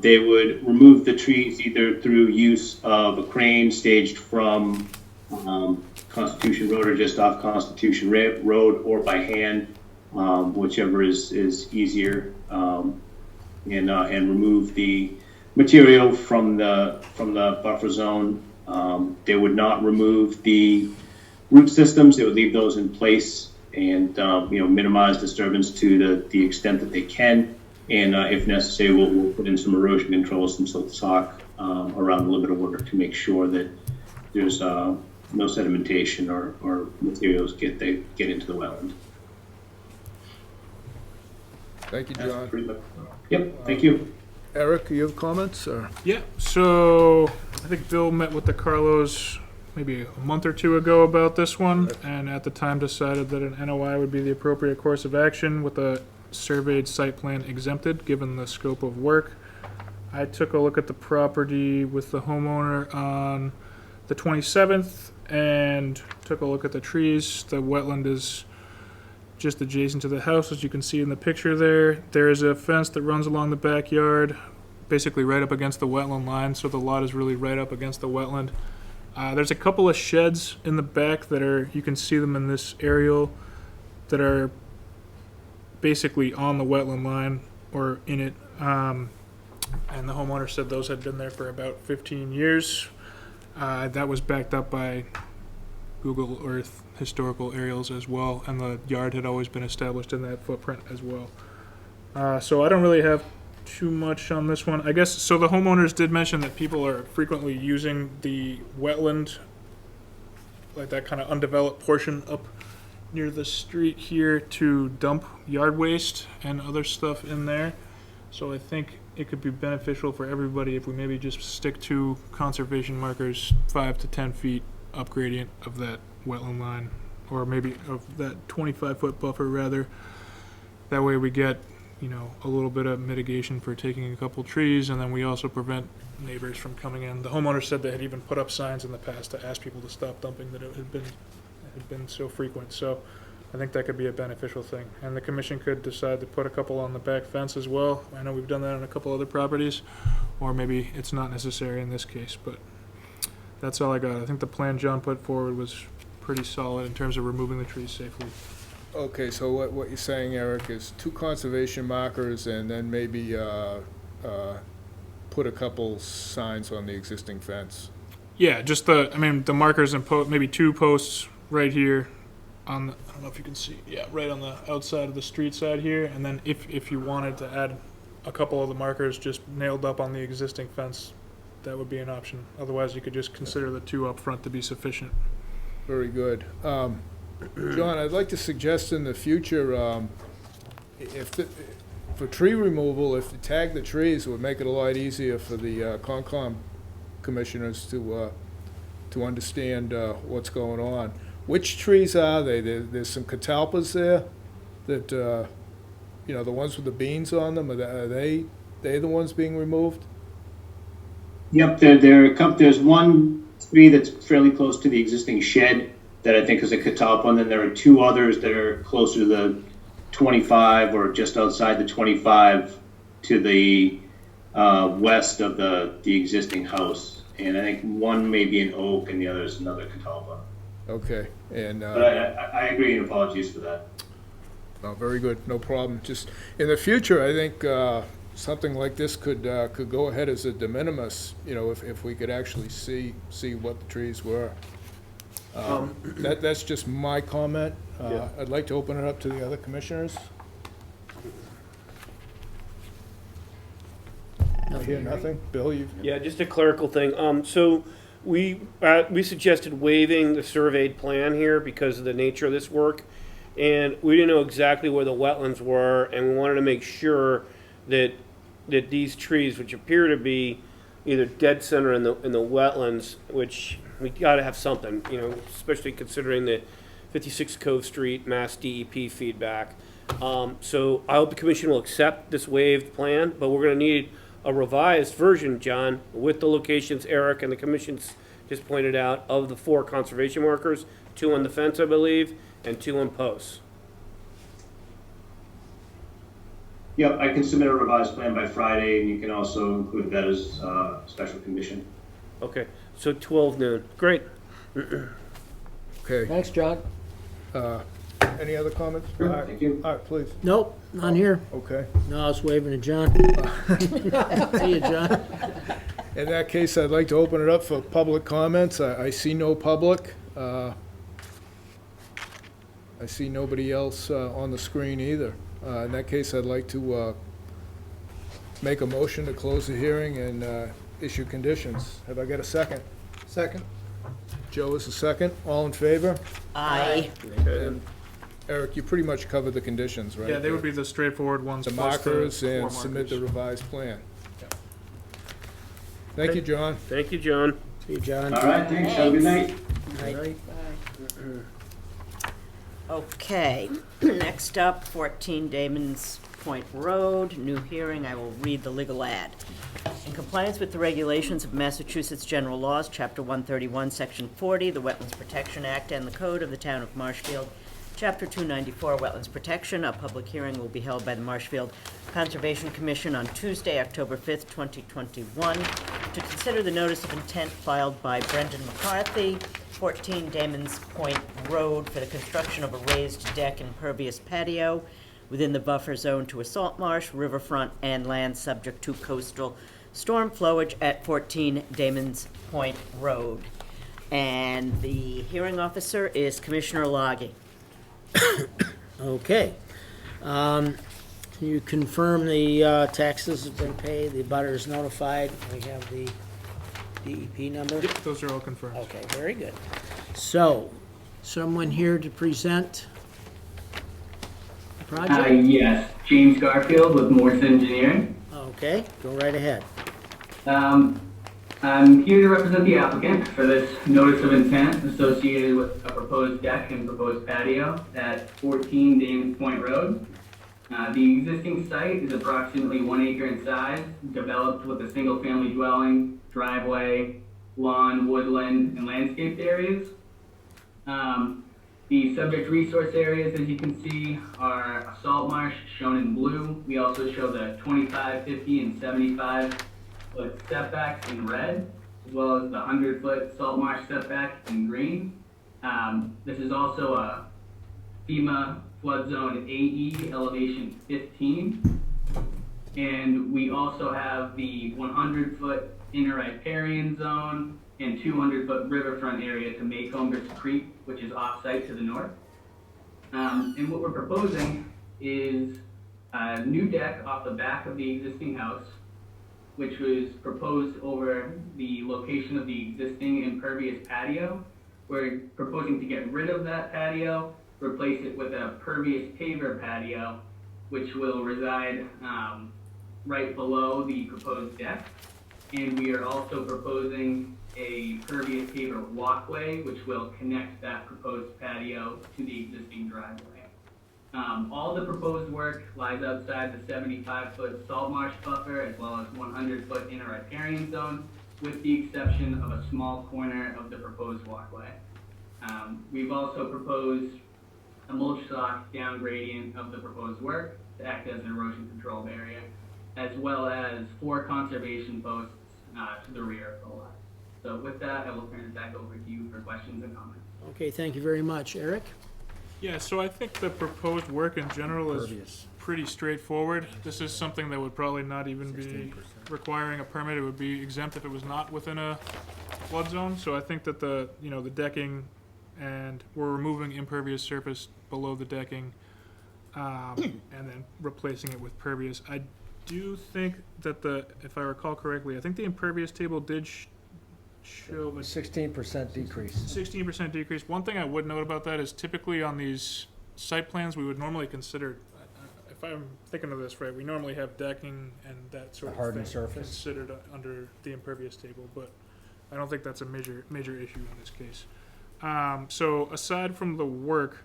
They would remove the trees either through use of a crane staged from Constitution Road or just off Constitution Road, or by hand, whichever is easier, and remove the material from the buffer zone. They would not remove the root systems. They would leave those in place and minimize disturbance to the extent that they can. And if necessary, we'll put in some erosion control, some silt sock around the limit of work to make sure that there's no sedimentation or materials get into the wetland. Thank you, John. Yep, thank you. Eric, you have comments, or? Yeah, so I think Bill met with the Carlos maybe a month or two ago about this one, and at the time decided that an NOI would be the appropriate course of action with a surveyed site plan exempted, given the scope of work. I took a look at the property with the homeowner on the 27th and took a look at the trees. The wetland is just adjacent to the house, as you can see in the picture there. There is a fence that runs along the backyard, basically right up against the wetland line, so the lot is really right up against the wetland. There's a couple of sheds in the back that are, you can see them in this aerial, that are basically on the wetland line or in it. And the homeowner said those had been there for about 15 years. That was backed up by Google Earth historical aerials as well, and the yard had always been established in that footprint as well. So I don't really have too much on this one. I guess, so the homeowners did mention that people are frequently using the wetland, like that kind of undeveloped portion up near the street here, to dump yard waste and other stuff in there. So I think it could be beneficial for everybody if we maybe just stick to conservation markers 5 to 10 feet up gradient of that wetland line, or maybe of that 25-foot buffer rather. That way we get, you know, a little bit of mitigation for taking a couple trees, and then we also prevent neighbors from coming in. The homeowner said they had even put up signs in the past to ask people to stop dumping, that it had been so frequent. So I think that could be a beneficial thing. And the commission could decide to put a couple on the back fence as well. I know we've done that on a couple other properties, or maybe it's not necessary in this case, but that's all I got. I think the plan John put forward was pretty solid in terms of removing the trees safely. Okay, so what you're saying, Eric, is 2 conservation markers and then maybe put a couple signs on the existing fence. Yeah, just the markers and maybe 2 posts right here on the, I don't know if you can see, yeah, right on the outside of the street side here, and then if you wanted to add a couple of the markers just nailed up on the existing fence, that would be an option. Otherwise, you could just consider the 2 up front to be sufficient. Very good. John, I'd like to suggest in the future, for tree removal, if you tag the trees, it would make it a lot easier for the Concom commissioners to understand what's going on. Which trees are they? There's some catalpas there that, you know, the ones with the beans on them, are they the ones being removed? Yep, there's one tree that's fairly close to the existing shed that I think is a catalpa, and then there are 2 others that are closer to the 25 or just outside the 25 to the west of the existing house. And I think one may be an oak and the other is another catalpa. Okay, and but I agree, and apologies for that. Oh, very good, no problem. Just in the future, I think something like this could go ahead as a de minimis. You know, if we could actually see what the trees were. That's just my comment. Yeah. I'd like to open it up to the other commissioners. I hear nothing. Bill, you? Yeah, just a clerical thing. So we suggested waiving the surveyed plan here because of the nature of this work, and we didn't know exactly where the wetlands were, and we wanted to make sure that these trees, which appear to be either dead center in the wetlands, which we got to have something, you know, especially considering the 56 Cove Street Mass DEP feedback. So I hope the commission will accept this waived plan, but we're going to need a revised version, John, with the locations Eric and the commission's just pointed out of the 4 conservation markers, 2 on the fence, I believe, and 2 on posts. Yep, I can submit a revised plan by Friday, and you can also include that as a special condition. Okay, so 12 noon. Great. Okay. Thanks, John. Any other comments? Sure, All right. thank you. All right, please. Nope, not here. Okay. No, I was waving to John. See you, John. In that case, I'd like to open it up for public comments. I see no public. I see nobody else on the screen either. In that case, I'd like to make a motion to close the hearing and issue conditions. Have I got a second? Second. Joe is a second. All in favor? Aye. And Eric, you pretty much covered the conditions, right? Yeah, they would be the straightforward ones. The plus markers 4 and submit the markers. revised plan. Yep. Thank you, John. Thank you, John. See you, John. All right, thanks, have a good night. Night. Okay, next up, 14 Damon's Point Road, new hearing. I will read the legal ad. In compliance with the regulations of Massachusetts General Laws, Chapter 131, Section 40, the Wetlands Protection Act, and the Code of the Town of Marshfield, Chapter 294, Wetlands Protection, a public hearing will be held by the Marshfield Conservation Commission on Tuesday, October 5th, 2021, to consider the notice of intent filed by Brendan McCarthy, 14 Damon's Point Road, for the construction of a raised deck and impervious patio within the buffer zone to a salt marsh, riverfront, and land subject to coastal storm flowage at 14 Damon's Point Road. And the hearing officer is Commissioner Loggy. Okay. Can you confirm the taxes have been paid, the abutter is notified, we have the DEP number? Yep, those are all confirmed. Okay, very good. So, someone here to present the project? Yes, James Garfield with Morse Engineering. Okay, go right ahead. I'm here to represent the applicant for this notice of intent associated with a proposed deck and proposed patio at 14 Damon's Point Road. The existing site is approximately 1 acre in size, developed with a single-family dwelling, driveway, lawn, woodland, and landscaped areas. The subject resource areas, as you can see, are a salt marsh shown in blue. We also show the 25, 50, and 75-foot setbacks in red, as well as the 100-foot salt marsh setback in green. This is also a FEMA flood zone AE elevation 15. And we also have the 100-foot inner riparian zone and 200-foot riverfront area to Maycombers Creek, which is off-site to the north. And what we're proposing is a new deck off the back of the existing house, which was proposed over the location of the existing impervious patio. We're proposing to get rid of that patio, replace it with a pervious paver patio, which will reside right below the proposed deck. And we are also proposing a pervious paver walkway, which will connect that proposed patio to the existing driveway. All the proposed work lies outside the 75-foot salt marsh buffer, as well as 100-foot inner riparian zone, with the exception of a small corner of the proposed walkway. We've also proposed a mulch sock down gradient of the proposed work to act as an erosion control area, as well as 4 conservation posts to the rear of the lot. So with that, I will turn it back over to you for questions and comments. Okay, thank you very much. Eric? Yeah, so I think the proposed work in general is Impervious. pretty straightforward. This is something that would probably not even be requiring a permit. It would be exempt if it was not within a flood zone. So I think that the decking, and we're removing impervious surface below the decking, and then replacing it with pervious. I do think that if I recall correctly, I think the impervious table did show a 16% decrease. 16% decrease. One thing I would note about that is typically on these site plans, we would normally consider, if I'm thinking of this right, we normally have decking and that sort of hardened thing surface. considered under the impervious table, but I don't think that's a major issue in this case. So aside from the work,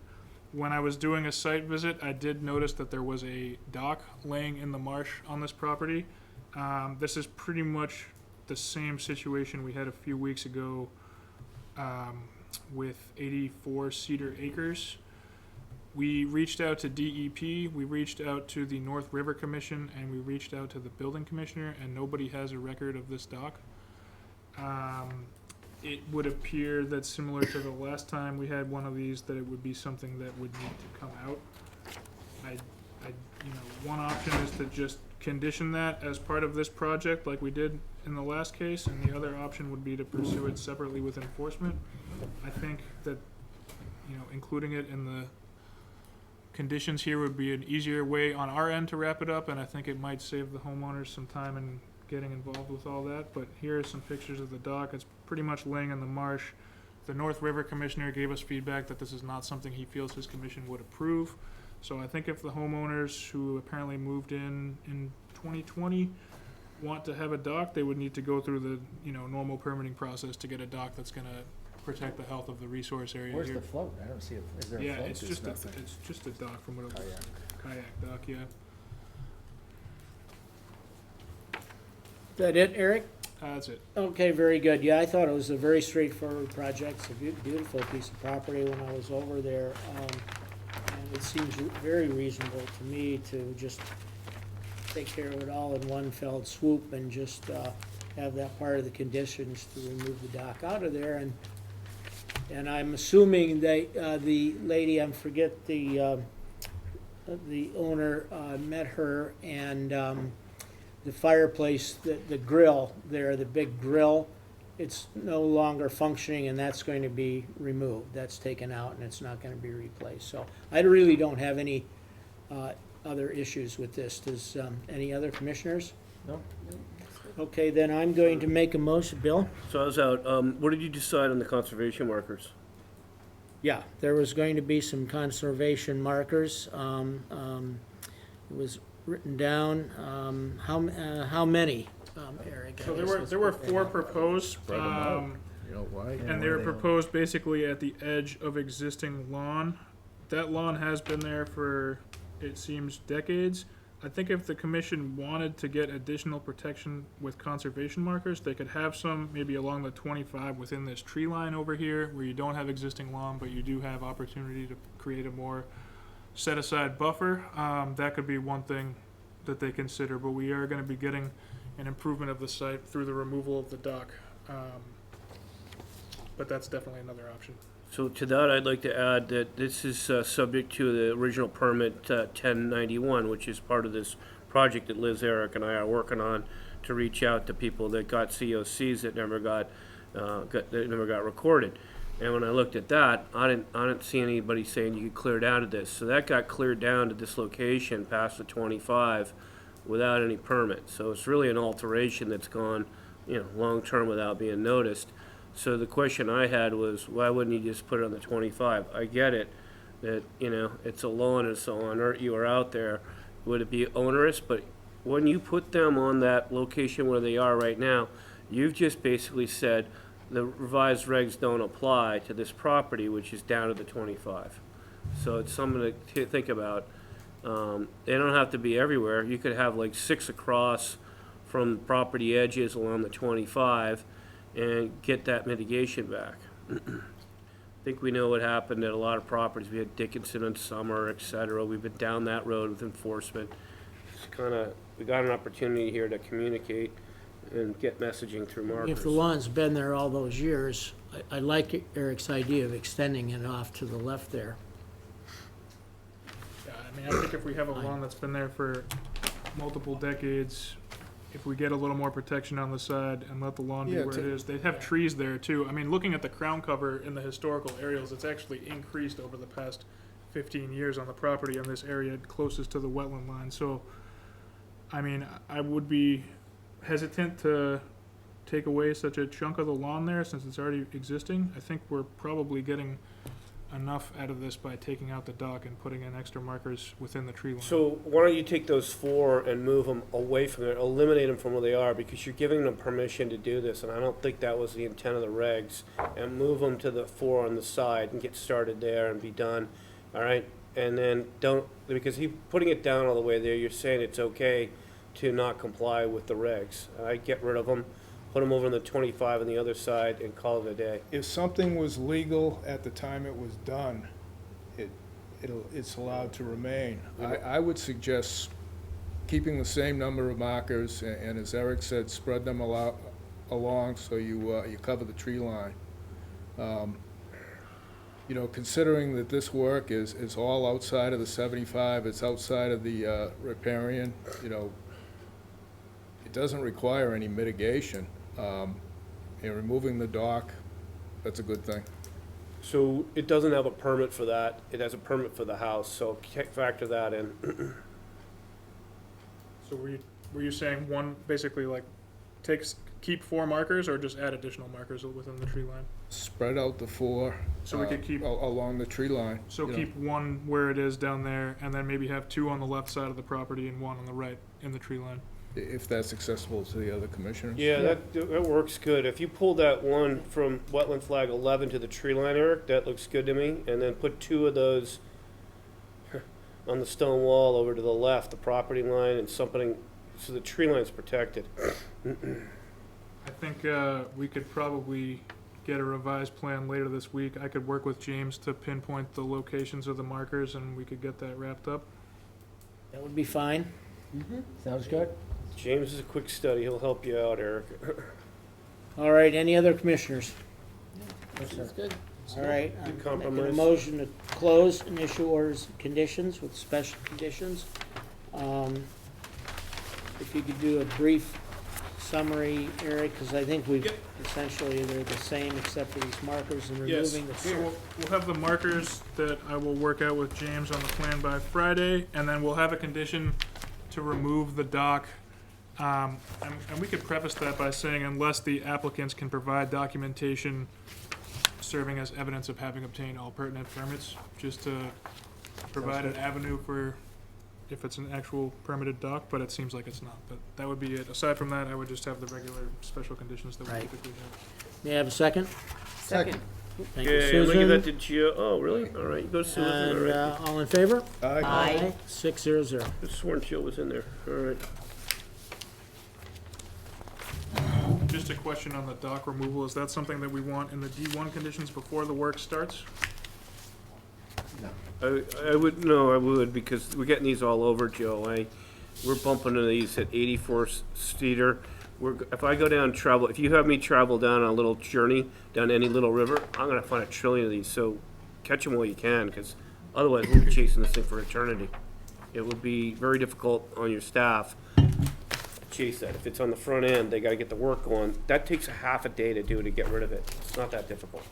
when I was doing a site visit, I did notice that there was a dock laying in the marsh on this property. This is pretty much the same situation we had a few weeks ago with 84 Cedar Acres. We reached out to DEP, we reached out to the North River Commission, and we reached out to the building commissioner, and nobody has a record of this dock. It would appear that similar to the last time we had one of these, that it would be something that would need to come out. One option is to just condition that as part of this project like we did in the last case, and the other option would be to pursue it separately with enforcement. I think that, including it in the conditions here would be an easier way on our end to wrap it up, and I think it might save the homeowners some time in getting involved with all that. But here are some pictures of the dock. It's pretty much laying in the marsh. The North River Commissioner gave us feedback that this is not something he feels his commission would approve. So I think if the homeowners who apparently moved in 2020 want to have a dock, they would need to go through the, normal permitting process to get a dock that's gonna protect the health of the resource area Where's here. the float? I don't see it. Is there a Yeah, float? it's There's just nothing. it's just a dock from what it was. Kayak dock, yeah. Is that it, Eric? That's it. Okay, very good. Yeah, I thought it was a very straightforward project. It's a beautiful piece of property when I was over there. And it seems very reasonable to me to just take care of it all in one fell swoop and just have that part of the conditions to remove the dock out of there. And I'm assuming that the lady, I forget the owner, met her, and the fireplace, the grill there, the big grill, it's no longer functioning, and that's going to be removed. That's taken out, and it's not going to be replaced. So I really don't have any other issues with this. Does any other commissioners? No. Okay, then I'm going to make a motion. Bill? So I was out, what did you decide on the conservation markers? Yeah, there was going to be some conservation markers. It was written down. How many, Eric? So there were 4 proposed. Spread 'em out. You know why? And they were proposed basically at the edge of existing lawn. That lawn has been there for, it seems, decades. I think if the commission wanted to get additional protection with conservation markers, they could have some maybe along the 25 within this tree line over here where you don't have existing lawn, but you do have opportunity to create a more set-aside buffer. That could be one thing that they consider, but we are going to be getting an improvement of the site through the removal of the dock. But that's definitely another option. So to that, I'd like to add that this is subject to the original permit 1091, which is part of this project that Liz, Eric, and I are working on to reach out to people that got COCs that never got recorded. And when I looked at that, I didn't see anybody saying you could clear down to this. So that got cleared down to this location past the 25 without any permit. So it's really an alteration that's gone, long term without being noticed. So the question I had was, why wouldn't you just put it on the 25? I get it, that, it's a lawn and so on, or you are out there. Would it be onerous? But when you put them on that location where they are right now, you've just basically said the revised regs don't apply to this property, which is down to the 25. So it's something to think about. They don't have to be everywhere. You could have like 6 across from property edges along the 25, and get that mitigation back. I think we know what happened at a lot of properties. We had Dickinson and Summer, et cetera. We've been down that road with enforcement. It's we got an opportunity here to communicate and get messaging through markers. If the lawn's been there all those years, I like Eric's idea of extending it off to the left there. Yeah, I think if we have a lawn that's been there for multiple decades, if we get a little more protection on the side and let the lawn be where it is, they have trees there too. Looking at the crown cover in the historical aerials, it's actually increased over the past 15 years on the property in this area closest to the wetland line. So, I would be hesitant to take away such a chunk of the lawn there since it's already existing. I think we're probably getting enough out of this by taking out the dock and putting in extra markers within the tree line. So why don't you take those 4 and move them away from there, eliminate them from where they are, because you're giving them permission to do this, and I don't think that was the intent of the regs, and move them to the 4 on the side and get started there and be done, all right? And then because putting it down all the way there, you're saying it's okay to not comply with the regs. I'd get rid of them, put them over on the 25 on the other side, and call it a day. If something was legal at the time it was done, it's allowed to remain. I would suggest keeping the same number of markers, and as Eric said, spread them along so you cover the tree line. Considering that this work is all outside of the 75, it's outside of the riparian, it doesn't require any mitigation. And removing the dock, that's a good thing. So it doesn't have a permit for that. It has a permit for the house, so factor that in. So were you saying one, basically like, take keep 4 markers or just add additional markers within the tree line? Spread out the 4. So we could keep- along the tree line. So you know. keep 1 where it is down there, and then maybe have 2 on the left side of the property and 1 on the right in the tree line. If that's accessible to the other commissioners. Yeah, that works good. If you pull that one from wetland flag 11 to the tree line, Eric, that looks good to me. And then put 2 of those on the stone wall over to the left, the property line, and something, so the tree line's protected. I think we could probably get a revised plan later this week. I could work with James to pinpoint the locations of the markers, and we could get that wrapped up. That would be fine. Sounds good. James is a quick study. He'll help you out, Eric. All right, any other commissioners? That's good. All right, Good I'm making a compromise. motion to close and issue orders and conditions with special conditions. If you could do a brief summary, Eric, because I think we've essentially, they're the same except for these markers and Yes, removing the. so we'll have the markers that I will work out with James on the plan by Friday, and then we'll have a condition to remove the dock. And we could preface that by saying unless the applicants can provide documentation serving as evidence of having obtained all pertinent permits, just to provide an avenue for if it's an actual permitted dock, but it seems like it's not. But that would be it. Aside from that, I would just have the regular special conditions that we Right. typically have. May I have a second? Second. Thank you, Okay, I'm gonna give that Susan. to Joe. Oh, really? All right, you go to Susan. All And, right. all in favor? Aye. 600. I sworn Joe was in there. All right. Just a question on the dock removal, is that something that we want in the D1 conditions before the work starts? I would, because we're getting these all over, Joe. We're bumping into these at 84 Cedar. If I go down travel, if you have me travel down on a little journey down any little river, I'm gonna find a trillion of these. So catch them while you can, because otherwise we'll be chasing this thing for eternity. It would be very difficult on your staff to chase that. If it's on the front end, they gotta get the work going. That takes a half a day to do to get rid of it. It's not that difficult.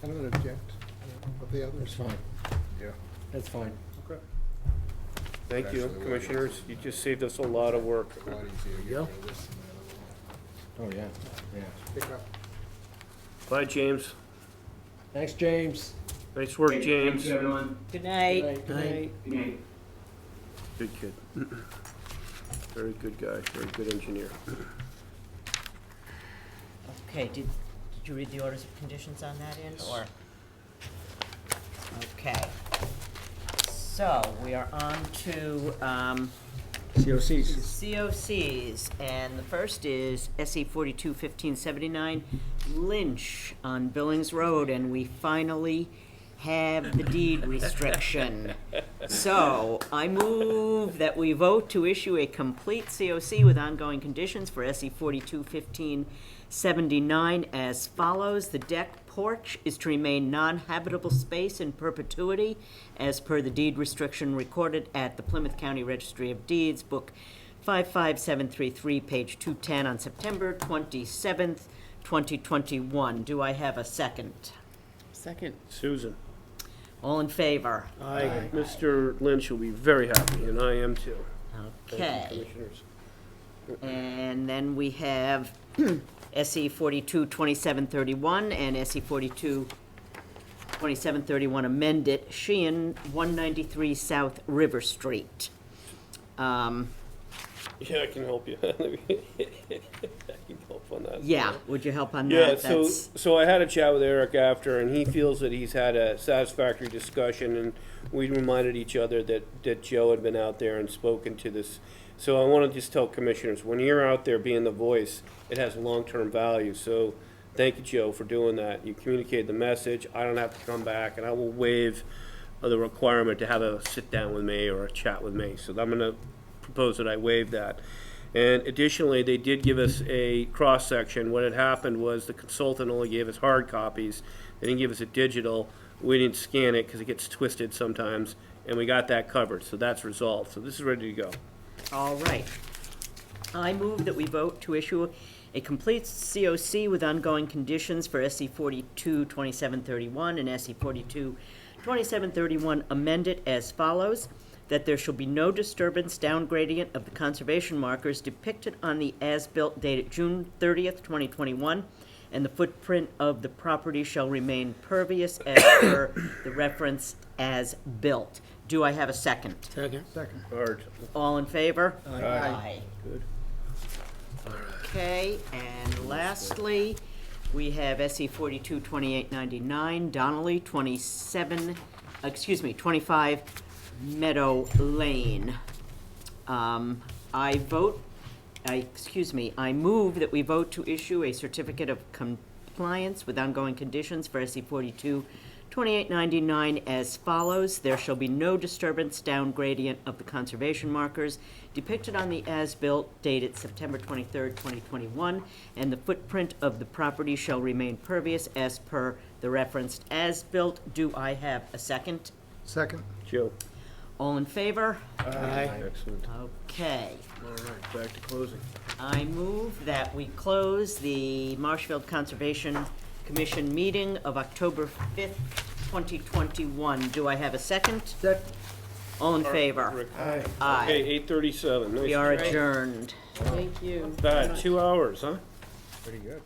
I don't object of the others. That's fine. Yeah. That's fine. Okay. Thank you, Actually, commissioners. You just saved us a lot of work. A lot easier to get Yeah. rid of this than that. Oh, yeah, yeah. Pick up. Bye, James. Thanks, James. Nice work, Thank James. you, everyone. Good night. Good night. Good night. Good kid. Very good guy, very good engineer. Okay, did you read the orders of conditions on that end, or? Okay. So, we are on to, COCs. COCs, and the first is SE 421579 Lynch on Billings Road, and we finally have the deed restriction. So, I move that we vote to issue a complete COC with ongoing conditions for SE 421579 as follows. The deck porch is to remain non-habitable space in perpetuity as per the deed restriction recorded at the Plymouth County Registry of Deeds, Book 55733, page 210 on September 27th, 2021. Do I have a second? Second. Susan. All in favor? Aye. Mr. Lynch will be very happy, and I am too. Thank Okay. you, commissioners. And then we have SE 422731 and SE 422731 amended, Sheehan, 193 South River Street. Yeah, I can help you. I can help on that. Yeah, would you help on Yeah, that? That's- so I had a chat with Eric after, and he feels that he's had a satisfactory discussion, and we reminded each other that Joe had been out there and spoken to this. So I want to just tell commissioners, when you're out there being the voice, it has long-term value. So thank you, Joe, for doing that. You communicated the message. I don't have to come back, and I will waive the requirement to have a sit-down with me or a chat with me. So I'm going to propose that I waive that. And additionally, they did give us a cross-section. What had happened was the consultant only gave us hard copies. They didn't give us a digital. We didn't scan it because it gets twisted sometimes, and we got that covered. So that's resolved. So this is ready to go. All right. I move that we vote to issue A complete COC with ongoing conditions for SC 42-2731 and SC 42-2731 amended as follows: that there shall be no disturbance down gradient of the conservation markers depicted on the as-built dated June 30th, 2021, and the footprint of the property shall remain pervious as per the reference as built. Do I have a second? Second. Second. Art. All in favor? Aye. Good. Okay, and lastly, we have SE 42-2899, Donnelly, 25 Meadow Lane. I move that we vote to issue a certificate of compliance with ongoing conditions for SE 42-2899 as follows: there shall be no disturbance down gradient of the conservation markers depicted on the as-built dated September 23rd, 2021, and the footprint of the property shall remain pervious as per the referenced as-built. Do I have a second? Second. Joe. All in favor? Aye. Excellent. Okay. All right, back to closing. I move that we close the Marshfield Conservation Commission meeting of October 5th, 2021. Do I have a second? Second. All in favor? Rick. Aye. Okay, 8:37. Nice. We are adjourned. Thank you. Bad, 2 hours, huh? Pretty good.